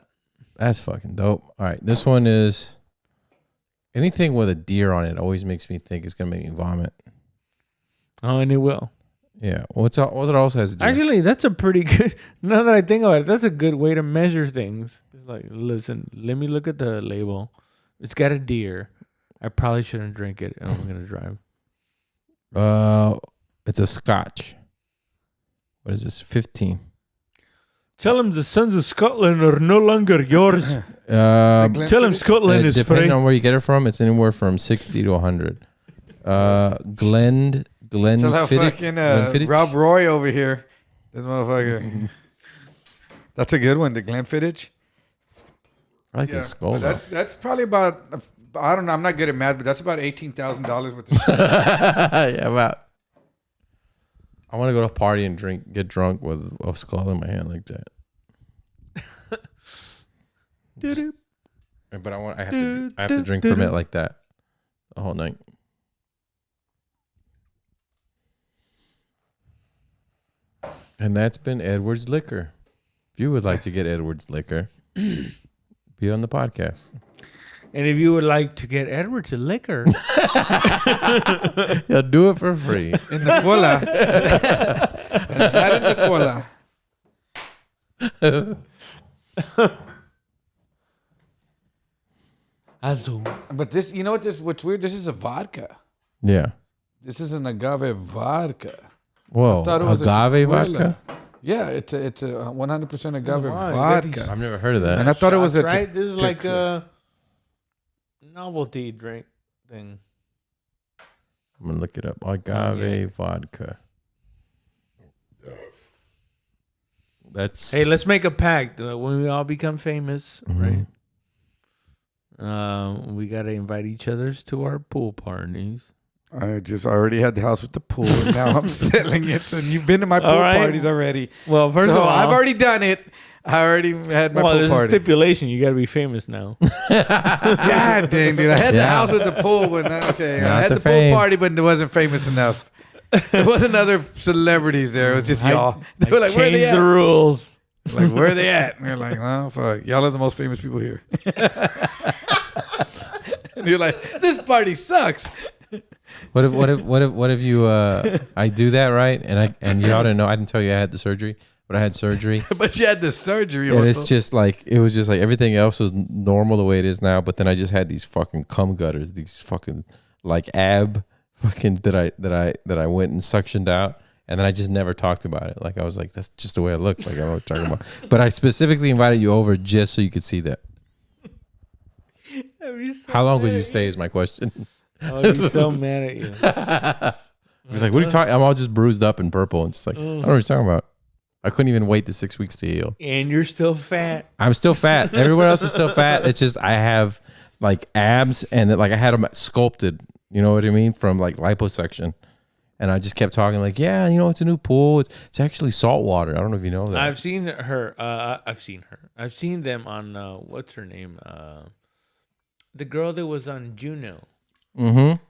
That's fucking dope. All right, this one is anything with a deer on it always makes me think it's gonna make me vomit. Oh, and it will. Yeah. What it also has a deer? Actually, that's a pretty good. Now that I think about it, that's a good way to measure things. It's like, listen, let me look at the label. It's got a deer. I probably shouldn't drink it, and I'm gonna drive. It's a Scotch. What is this? 15. Tell him the sons of Scotland are no longer yours. Um, Tell him Scotland is depending free. on where you get it from, it's anywhere from 60 to 100. Glenn Tell how Fiddick. fucking Rob Roy over here. This motherfucker. That's a good one. The Glenfiddich. I like the skull. But Though. that's probably about. I don't know. I'm not good at math, but that's about $18,000 worth of shit. Yeah, about. I want to go to a party and get drunk with a skull in my hand like that. But I have to drink from it like that the whole night. And that's been Edward's Liquor. If you would like to get Edward's Liquor, be on the podcast. And if you would like to get Edward's liquor, He'll do it for free. In the cola. Not in the cola. Azul. But this, you know what's weird? This is a vodka. Yeah. This is an agave vodka. Whoa. thought it was Agave a tequila. vodka? Yeah, it's a 100% agave wow, vodka. I've never heard of that. And I thought it was a right. This is like tequila. a novelty drink thing. I'm going to look it up. Agave vodka. That's. Hey, let's make a pact when we all become famous, Mhm. right? We gotta invite each other's to our pool parties. I already had the house with the pool, and now I'm selling it. And you've been to my pool All right. parties already. Well, first So of all, I've already done it. I already had my well, pool there's a party. stipulation. You gotta be famous now. God dang, dude. I had the Yeah. house with the pool. When I Not had the the fame. pool party, but it wasn't famous enough. There wasn't other celebrities there. It was just y'all. They were like, where are Change they the at? rules. Like, where are they at? And you're like, well, fuck. Y'all are the most famous people here. And you're like, this party sucks. What if you I do that right and y'all didn't know, I didn't tell you I had the surgery, but I had surgery. But you had the surgery. And it's also. just like it was just like everything else was normal the way it is now, but then I just had these fucking cum gutters, these fucking like ab fucking that I went and suctioned out, and then I just never talked about it. Like I was like, that's just the way I look. Like I was talking about, but I specifically invited you over just so you could see that. How long would you stay? Is my question. Oh, he's so mad at you. He's like, what are you talking? I'm all just bruised up and purple and just like, I don't know what you're talking about. I couldn't even wait the 6 weeks to heal. And you're still fat. I'm still fat. Everyone else is still fat. It's just I have like abs and like I had them sculpted. You know what I mean? From like liposuction. And I just kept talking like, yeah, you know, it's a new pool. It's actually salt water. I don't know if you know that. I've seen her. I've seen them on what's her name? The girl that was on Juno. Mm-hmm.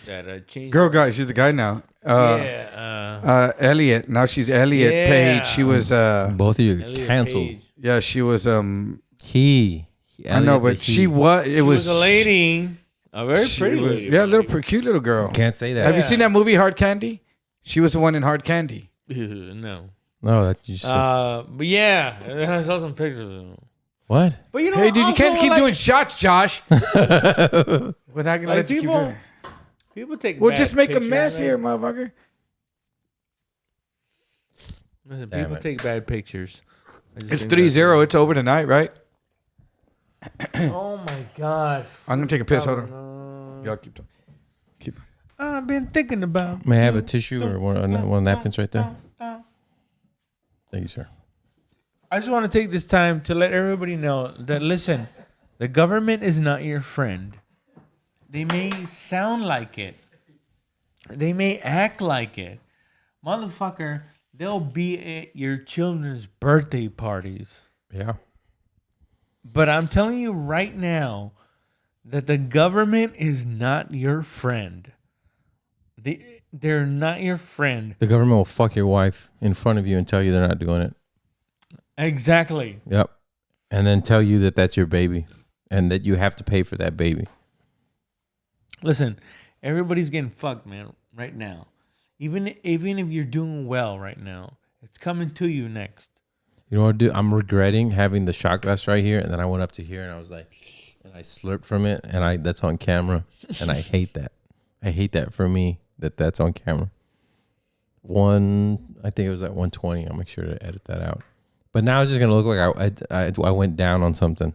That changed. Girl guy, she's a guy now. Elliot. Now she's Elliot Page. She was Both of you Elliot canceled. Page. yeah, she was I know, but she was She was a lady. A very pretty lady. Yeah, a little cute little girl. Can't say that. Have you seen that movie Hard Candy? She was the one in Hard Candy. No. No, that you said. But yeah, I saw some pictures of them. What? But you know, Hey, dude, you also, can't keep like, doing shots, Josh. We're not gonna let you keep doing it. People take. We'll bad just make a pictures, mess man. here, motherfucker. Listen, Damn people it. take bad pictures. It's 3-0. It's over tonight, right? Oh my god! I'm gonna take a piss. Hold on. Y'all keep talking. Keep. I've been thinking about. May I have a tissue or one of the napkins right there? Thank you, sir. I just want to take this time to let everybody know that listen, the government is not your friend. They may sound like it. They may act like it. Motherfucker, they'll be at your children's birthday parties. Yeah. But I'm telling you right now that the government is not your friend. They're not your friend. The government will fuck your wife in front of you and tell you they're not doing it. Exactly. Yep. And then tell you that that's your baby and that you have to pay for that baby. Listen, everybody's getting fucked, man, right now. Even if you're doing well right now, it's coming to you next. You know what, dude? I'm regretting having the shot glass right here, and then I went up to here and I was like, and I slurped from it, and that's on camera, and I hate that. I hate that for me that's on camera. I think it was at 120. I'll make sure to edit that out. But now it's just gonna look like I went down on something.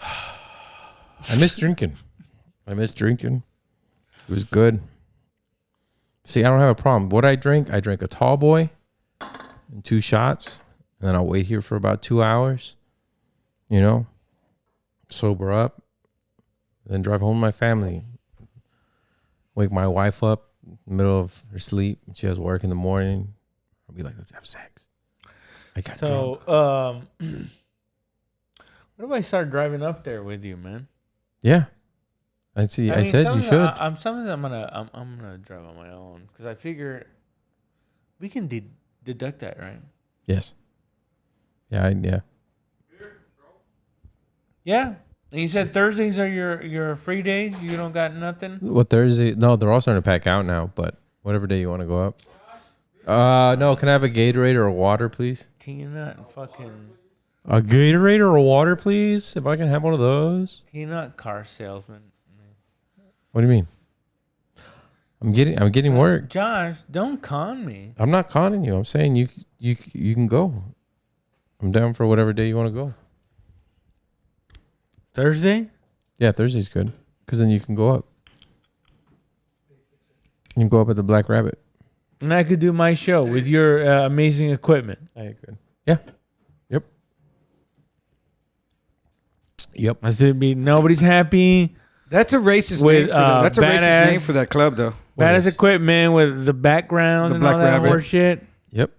I miss drinking. It was good. See, I don't have a problem. What I drink a tall boy and 2 shots, and then I'll wait here for about 2 hours, you know, sober up, then drive home with my family. Wake my wife up in the middle of her sleep. She has work in the morning. I'll be like, let's have sex. I got drunk. What if I start driving up there with you, man? Yeah. I said you should. I'm gonna drive on my own because I figure we can deduct that, right? Yes. Yeah. Yeah. Yeah. And you said Thursdays are your free days. You don't got nothing. What Thursday? No, they're all starting to pack out now. But whatever day you want to go up. No. Can I have a Gatorade or a water, please? Can you not fucking? A Gatorade or a water, please. If I can have one of those. Can you not car salesman? What do you mean? I'm getting work. Josh, don't con me. I'm not conning you. I'm saying you can go. I'm down for whatever day you want to go. Thursday? Yeah, Thursday's good because then you can go up. You can go up at the Black Rabbit. And I could do my show with your amazing equipment. I could. Yeah. Yep. I said, nobody's happy. That's a racist With, name. That's a racist badass- name for that club, though. Badass equipment with the background The and Black all that Rabbit. more shit. Yep.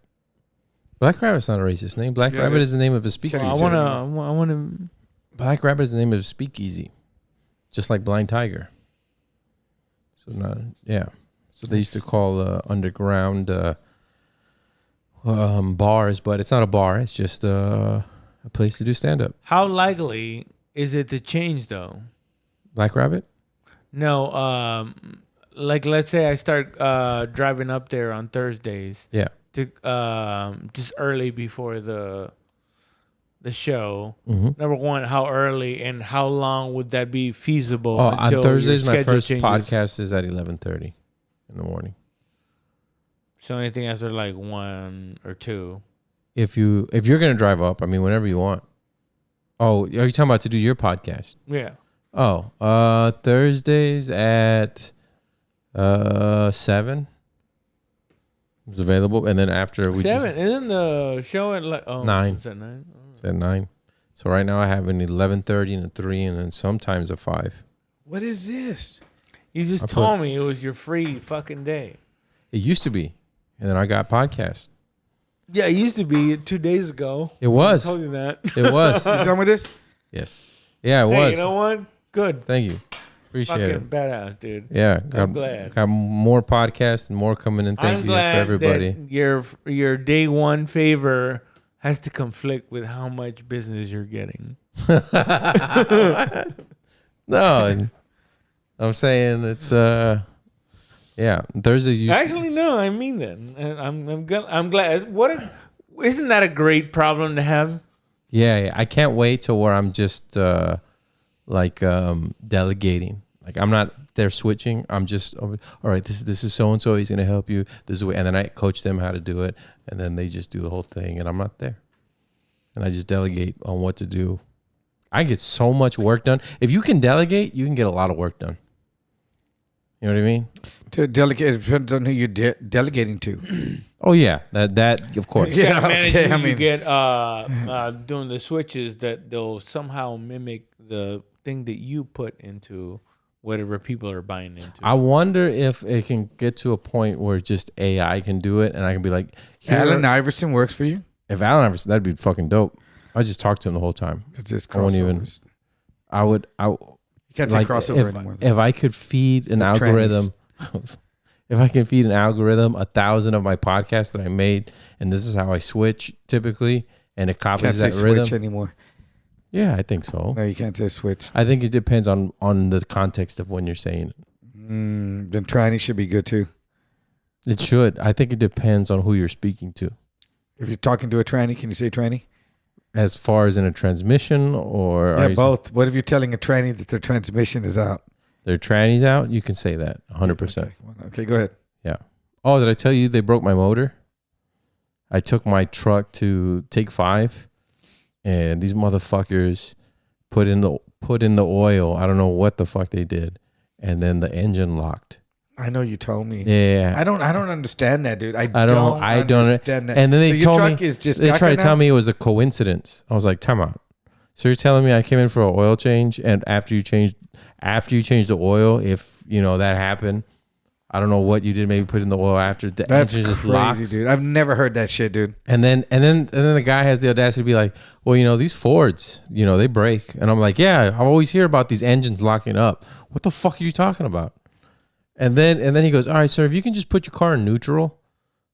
Black Rabbit's not a racist name. Black Yeah, Rabbit it is the name of a speakeasy. I wanna. Black Rabbit is the name of a speakeasy, just like Blind Tiger. So yeah. So they used to call underground bars, but it's not a bar. It's just a place to do stand up. How likely is it to change though? Black Rabbit? No, like let's say I start driving up there on Thursdays. Yeah. To just early before the show. Mm-hmm. Number one, how early and how long would that be feasible? Oh, on until Thursdays, your my schedule first changes? podcast is at 11:30 in the morning. So anything after like 1 or 2. If you're gonna drive up, I mean, whenever you want. Oh, are you talking about to do your podcast? Yeah. Oh, Thursdays at 7. was available, and then after we 7. Isn't the show at like 9? It's at 9. It's at 9. So right now I have an 11:30 and a 3, and then sometimes a 5. What is this? You just told me it was your free fucking day. It used to be, and then I got podcast. Yeah, it used to be 2 days ago. It was. I told you that. It was. You done with this? Yes. Yeah, it Hey, was. you know what? Good. Thank you. Appreciate Fucking it. badass, dude. Yeah, I'm glad. Got more podcasts and more coming in. Thank I'm you for glad everybody. that your day one favor has to conflict with how much business you're getting. No, I'm saying it's yeah. Thursdays usually. Actually, no, I mean that. I'm glad. Isn't that a great problem to have? Yeah, I can't wait till where I'm just delegating. Like I'm not there switching. I'm just all right. This is so and so. He's gonna help you. This is the way, and then I coach them how to do it, and then they just do the whole thing, and I'm not there. And I just delegate on what to do. I get so much work done. If you can delegate, you can get a lot of work done. You know what I mean? To delegate, it depends on who you're delegating to. Oh yeah, that of course. Yeah, okay, I mean- you get doing the switches that they'll somehow mimic the thing that you put into whatever people are buying into. I wonder if it can get to a point where just AI can do it, and I can be like, Allen Iverson works for you? if Allen Iverson, that'd be fucking dope. I just talked to him the whole time. It's just I won't even. crossovers. You can't say like crossover anymore. if I could feed an It's algorithm, if I can feed an algorithm 1,000 of my podcasts that I made, and this is how I switch typically, and it Can't copies say that rhythm. switch anymore. Yeah, I think so. No, you can't say switch. I think it depends on the context of when you're saying it. Then tranny should be good too. It should. I think it depends on who you're speaking to. If you're talking to a tranny, can you say tranny? As far as in a transmission or Yeah, both. What if you're telling a tranny that their transmission is out? their trannies out, you can say that 100%. Okay, go ahead. Yeah. Oh, did I tell you they broke my motor? I took my truck to Take 5, and these motherfuckers put in the oil. I don't know what the fuck they did, and then the engine locked. I know you told me. Yeah. I don't understand that, dude. I don't understand that. And then they so told your me truck is just they tried to gaga tell now? me it was a coincidence. I was like, time out. So you're telling me I came in for an oil change, and after you changed the oil, if you know that happened, I don't know what you did. Maybe put in the oil after the That's engine just crazy, locks. dude. I've never heard that shit, dude. And then the guy has the audacity to be like, well, you know, these Fords, you know, they break. And I'm like, yeah, I always hear about these engines locking up. What the fuck are you talking about? And then he goes, all right, sir, if you can just put your car in neutral.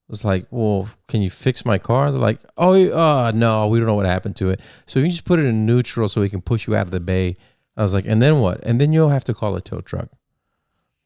I was like, well, can you fix my car? They're like, oh, no, we don't know what happened to it. So you can just put it in neutral so we can push you out of the bay. I was like, and then what? And then you'll have to call a tow truck.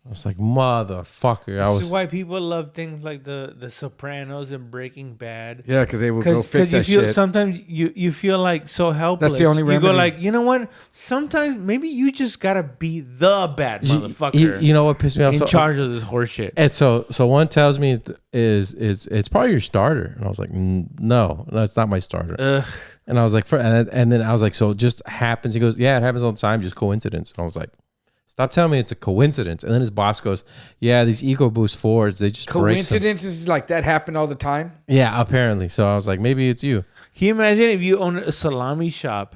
I was like, motherfucker. This is why people love things like the Sopranos and Breaking Bad. Yeah, because they will go fix that you feel, shit. sometimes you feel like so helpless. That's the only You remedy. go like, you know what? Sometimes maybe you just gotta be the bad motherfucker You know what pissed me off? in charge of this horse shit. And so one tells me it's probably your starter, and I was like, no, it's not my starter. Ugh. And I was like, and then I was like, so it just happens. He goes, yeah, it happens all the time, just coincidence. And I was like, stop telling me it's a coincidence. And then his boss goes, yeah, these EcoBoost Fords, they just break some. Coincidences like that happen all the time? Yeah, apparently. So I was like, maybe it's you. Can you imagine if you own a salami shop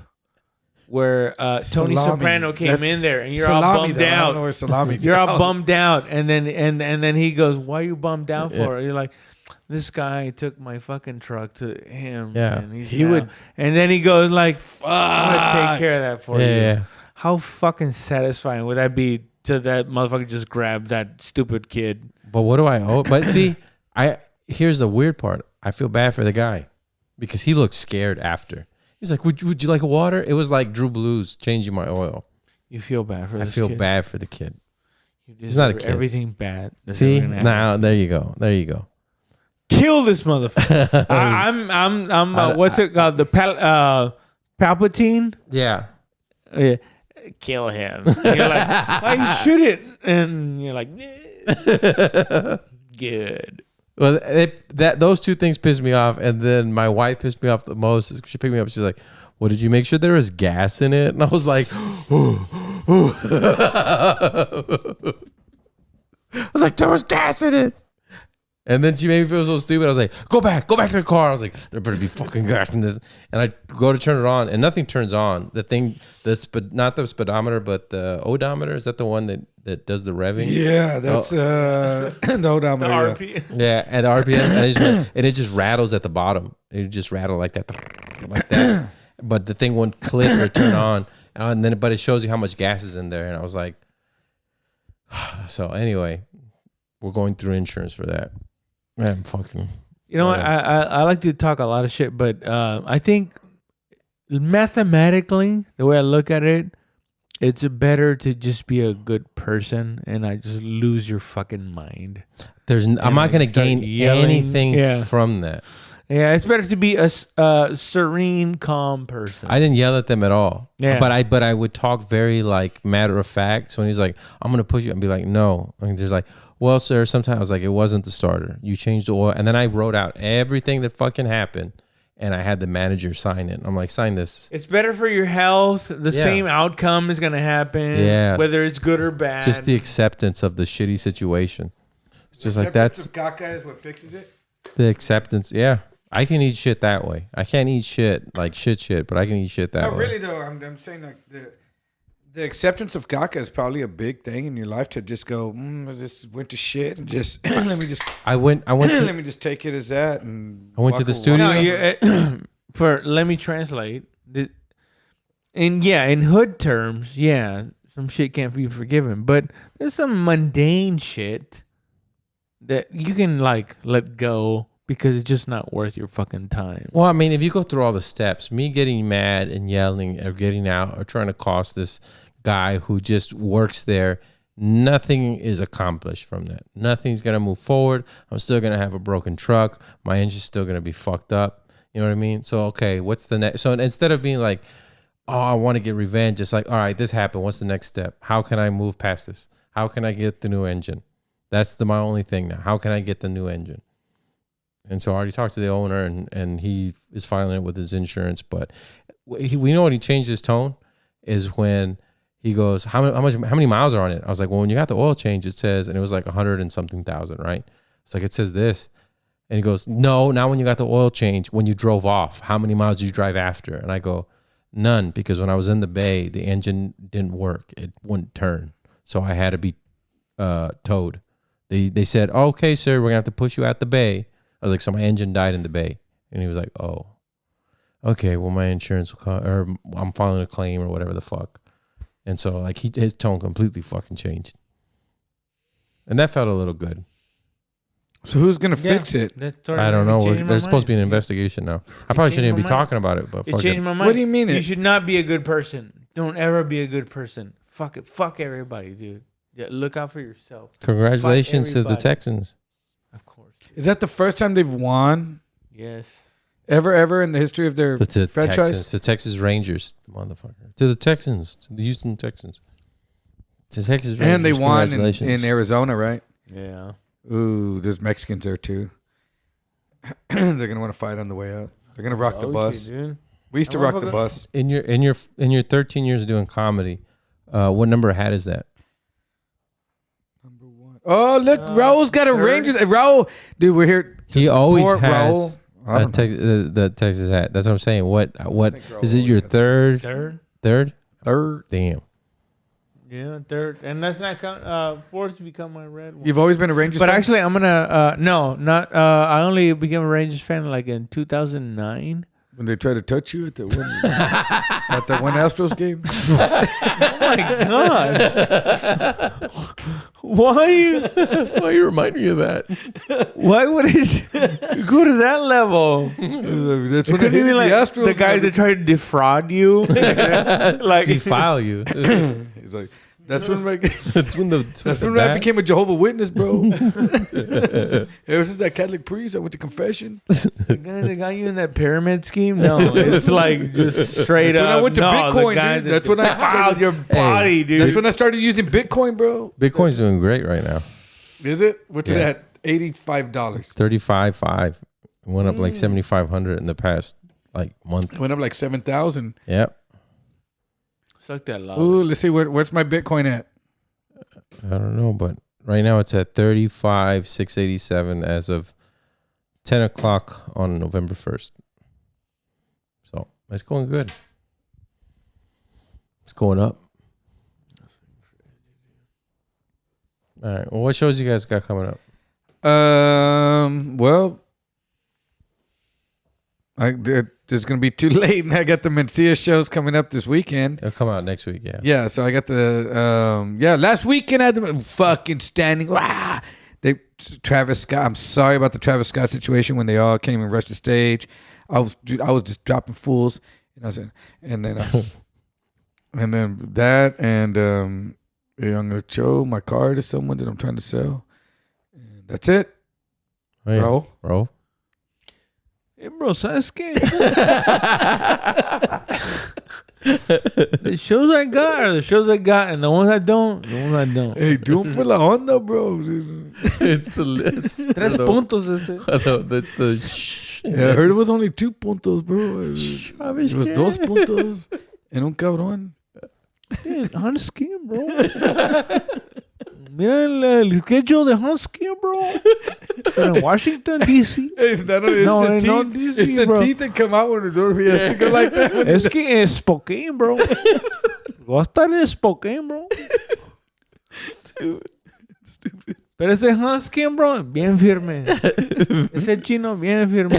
where Tony Salami. Soprano came That's- in there and you're all Salami, bummed though. I don't out. know where salami You're all goes. bummed out, and then he goes, "Why are you bummed out for?" You're like, "This guy took my fucking truck to him." Yeah. and He would- and then he goes like, "I'm gonna take care of that for you." Yeah. How fucking satisfying would that be to that motherfucker just grab that stupid kid? But what do I owe? But see, here's the weird part. I feel bad for the guy because he looked scared after. He's like, would you like a water? It was like Drew Blues changing my oil. You feel bad for I this feel kid. bad for the kid. You He's not a deserve kid. Everything bad. that's See, ever gonna happen. now there you go. Kill this motherfucker. I'm what's it called? The Palpatine? Yeah. Yeah. Kill him. And you're like, why you shoot it? And you're like, good. Well, those two things pissed me off, and then my wife pissed me off the most. She picked me up. She's like, "Well, did you make sure there was gas in it?" And I was like, I was like, "There was gas in it." And then she made me feel so stupid. I was like, go back to the car. I was like, there better be fucking gas in this. And I go to turn it on, and nothing turns on. The thing, not the speedometer, but the odometer. Is that the one that does the revving? Yeah, that's the odometer. The RP. Yeah, and the RPM, and it just rattles at the bottom. It just rattled like that. But the thing won't click or turn on, but it shows you how much gas is in there. And I was like, so anyway, we're going through insurance for that. Man, fucking. You know what? I like to talk a lot of shit, but I think mathematically, the way I look at it, it's better to just be a good person and I just lose your fucking mind. I'm not going to gain anything from that. Yeah, it's better to be a serene, calm person. I didn't yell at them at all. Yeah. But I would talk very like matter of fact. So when he's like, I'm going to push you, I'd be like, no. I mean, there's like, well, sir, sometimes I was like, it wasn't the starter. You changed the oil. And then I wrote out everything that fucking happened. And I had the manager sign it. I'm like, sign this. It's better for your health. The same outcome is going to happen. Yeah. Whether it's good or bad. Just the acceptance of the shitty situation. It's just like that's. Caca is what fixes it. The acceptance. Yeah. I can eat shit that way. I can't eat shit like shit, but I can eat shit that way. Really though, I'm saying like the acceptance of caca is probably a big thing in your life to just go, I just went to shit and just let me just. I went to. Let me just take it as that and. I went to the studio. No, let me translate. In hood terms, some shit can't be forgiven, but there's some mundane shit that you can like let go. Because it's just not worth your fucking time. Well, I mean, if you go through all the steps, me getting mad and yelling or getting out or trying to cost this guy who just works there, nothing is accomplished from that. Nothing's going to move forward. I'm still going to have a broken truck. My engine's still going to be fucked up. You know what I mean? So, okay, what's the next? So instead of being like, oh, I want to get revenge, it's like, all right, this happened. What's the next step? How can I move past this? How can I get the new engine? That's my only thing now. How can I get the new engine? And so I already talked to the owner, and he is filing it with his insurance. But we know when he changed his tone is when he goes, how many miles are on it? I was like, well, when you got the oil change, it says, and it was like 100 and something thousand, right? It's like, it says this. And he goes, no, not when you got the oil change, when you drove off. How many miles did you drive after? And I go, none, because when I was in the bay, the engine didn't work. It wouldn't turn. So I had to be towed. They said, okay, sir, we're going to have to push you out the bay. I was like, so my engine died in the bay. And he was like, oh, okay, well, my insurance will come, or I'm filing a claim or whatever the fuck. And so, like, his tone completely fucking changed. And that felt a little good. So who's going to fix it? I don't know. There's supposed to be an investigation now. I probably shouldn't even be talking about it, but it changed my mind. What do you mean? You should not be a good person. Don't ever be a good person. Fuck it. Fuck everybody, dude. Yeah, look out for yourself. Congratulations to the Texans. Of course. Is that the first time they've won? Yes. Ever in the history of their franchise? Texans, the Texas Rangers, motherfucker. To the Texans, to the Houston Texans. To Texas Rangers. And they won in Arizona, right? Yeah. Ooh, there's Mexicans there too. They're gonna want to fight on the way out. They're gonna rock the bus. Dude. We used to rock the bus. In your 13 years of doing comedy, what number of hat is that? Oh, look, Raul's got a Rangers. Raul, dude, we're here. He always has Raul. the Texas hat. That's what I'm saying. What is it? Your third? Third? Damn. Yeah, third, and that's not fourth to become my red one. You've always been a Rangers fan? But actually, I'm gonna no, not. I only became a Rangers fan like in 2009. When they tried to touch you at the one Astros game. Oh my god! Why you remind me of that? Why would it go to that level? That's when even like the guys that try to defraud you, like defile you. He's like, that's when I I became a Jehovah's Witness, bro. Ever since that Catholic priest, I went to confession. The guy that got you in that pyramid scheme? No, it's like just straight that's up. When I went to Bitcoin, dude. That's when I defiled your body, dude. That's when I started using Bitcoin, bro. Bitcoin's doing great right now. Is it? What's it at? $85. $35.5. Went up like 7,500 in the past like month. Went up like 7,000. Yep. Suck that love. Ooh, let's see where's my Bitcoin at. I don't know, but Right now it's at 35,687 as of 10 o'clock on November 1st. So it's going good. It's going up. All right. Well, what shows you guys got coming up? Well, it's gonna be too late, and I got the Mencia shows coming up this weekend. It'll come out next week. Yeah. Yeah, so I got the last weekend I had the fucking standing. Travis Scott. I'm sorry about the Travis Scott situation when they all came and rushed the stage. I was just dropping fools, and I said, and then that, and I'm gonna show my car to someone that I'm trying to sell. And that's it, Oh, yeah. bro. Hey, bro, ¿sabes qué? The shows I got are the shows I got, and the ones I don't, Hey, do it for la onda, bro. It's Tres puntos. That's the shh. Yeah, I heard it was only 2 puntos, bro. It was 2 puntos and un cabrón. Dude, Husky, bro. Mira el schedule de Husky, bro. Pero en Washington, D.C. Hey, it's the teeth that come out when the door has to go like that. Es que es Spokane, bro. Voy a estar en Spokane, bro. Stupid. Pero ese Husky, bro, bien firme. Ese chino, bien firme.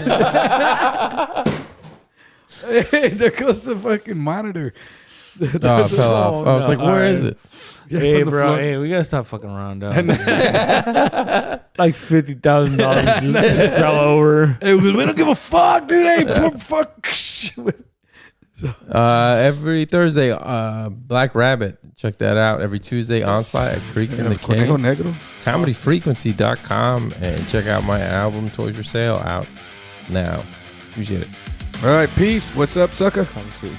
Hey, there goes the fucking monitor. Oh, it fell off. I was like, where is it? Yeah, it's Hey, on the bro, floor. hey, we gotta stop fucking around, dog. Like $50,000 just fell over. Hey, we don't give a fuck, dude. Hey, fuck. Every Thursday, Black Rabbit. Check that out. Every Tuesday, Onslaught at Creek in the King. Negro. ComedyFrequency.com and check out my album, Toys for Sale, out now. Appreciate it. All right, peace. What's up, sucker? Come see.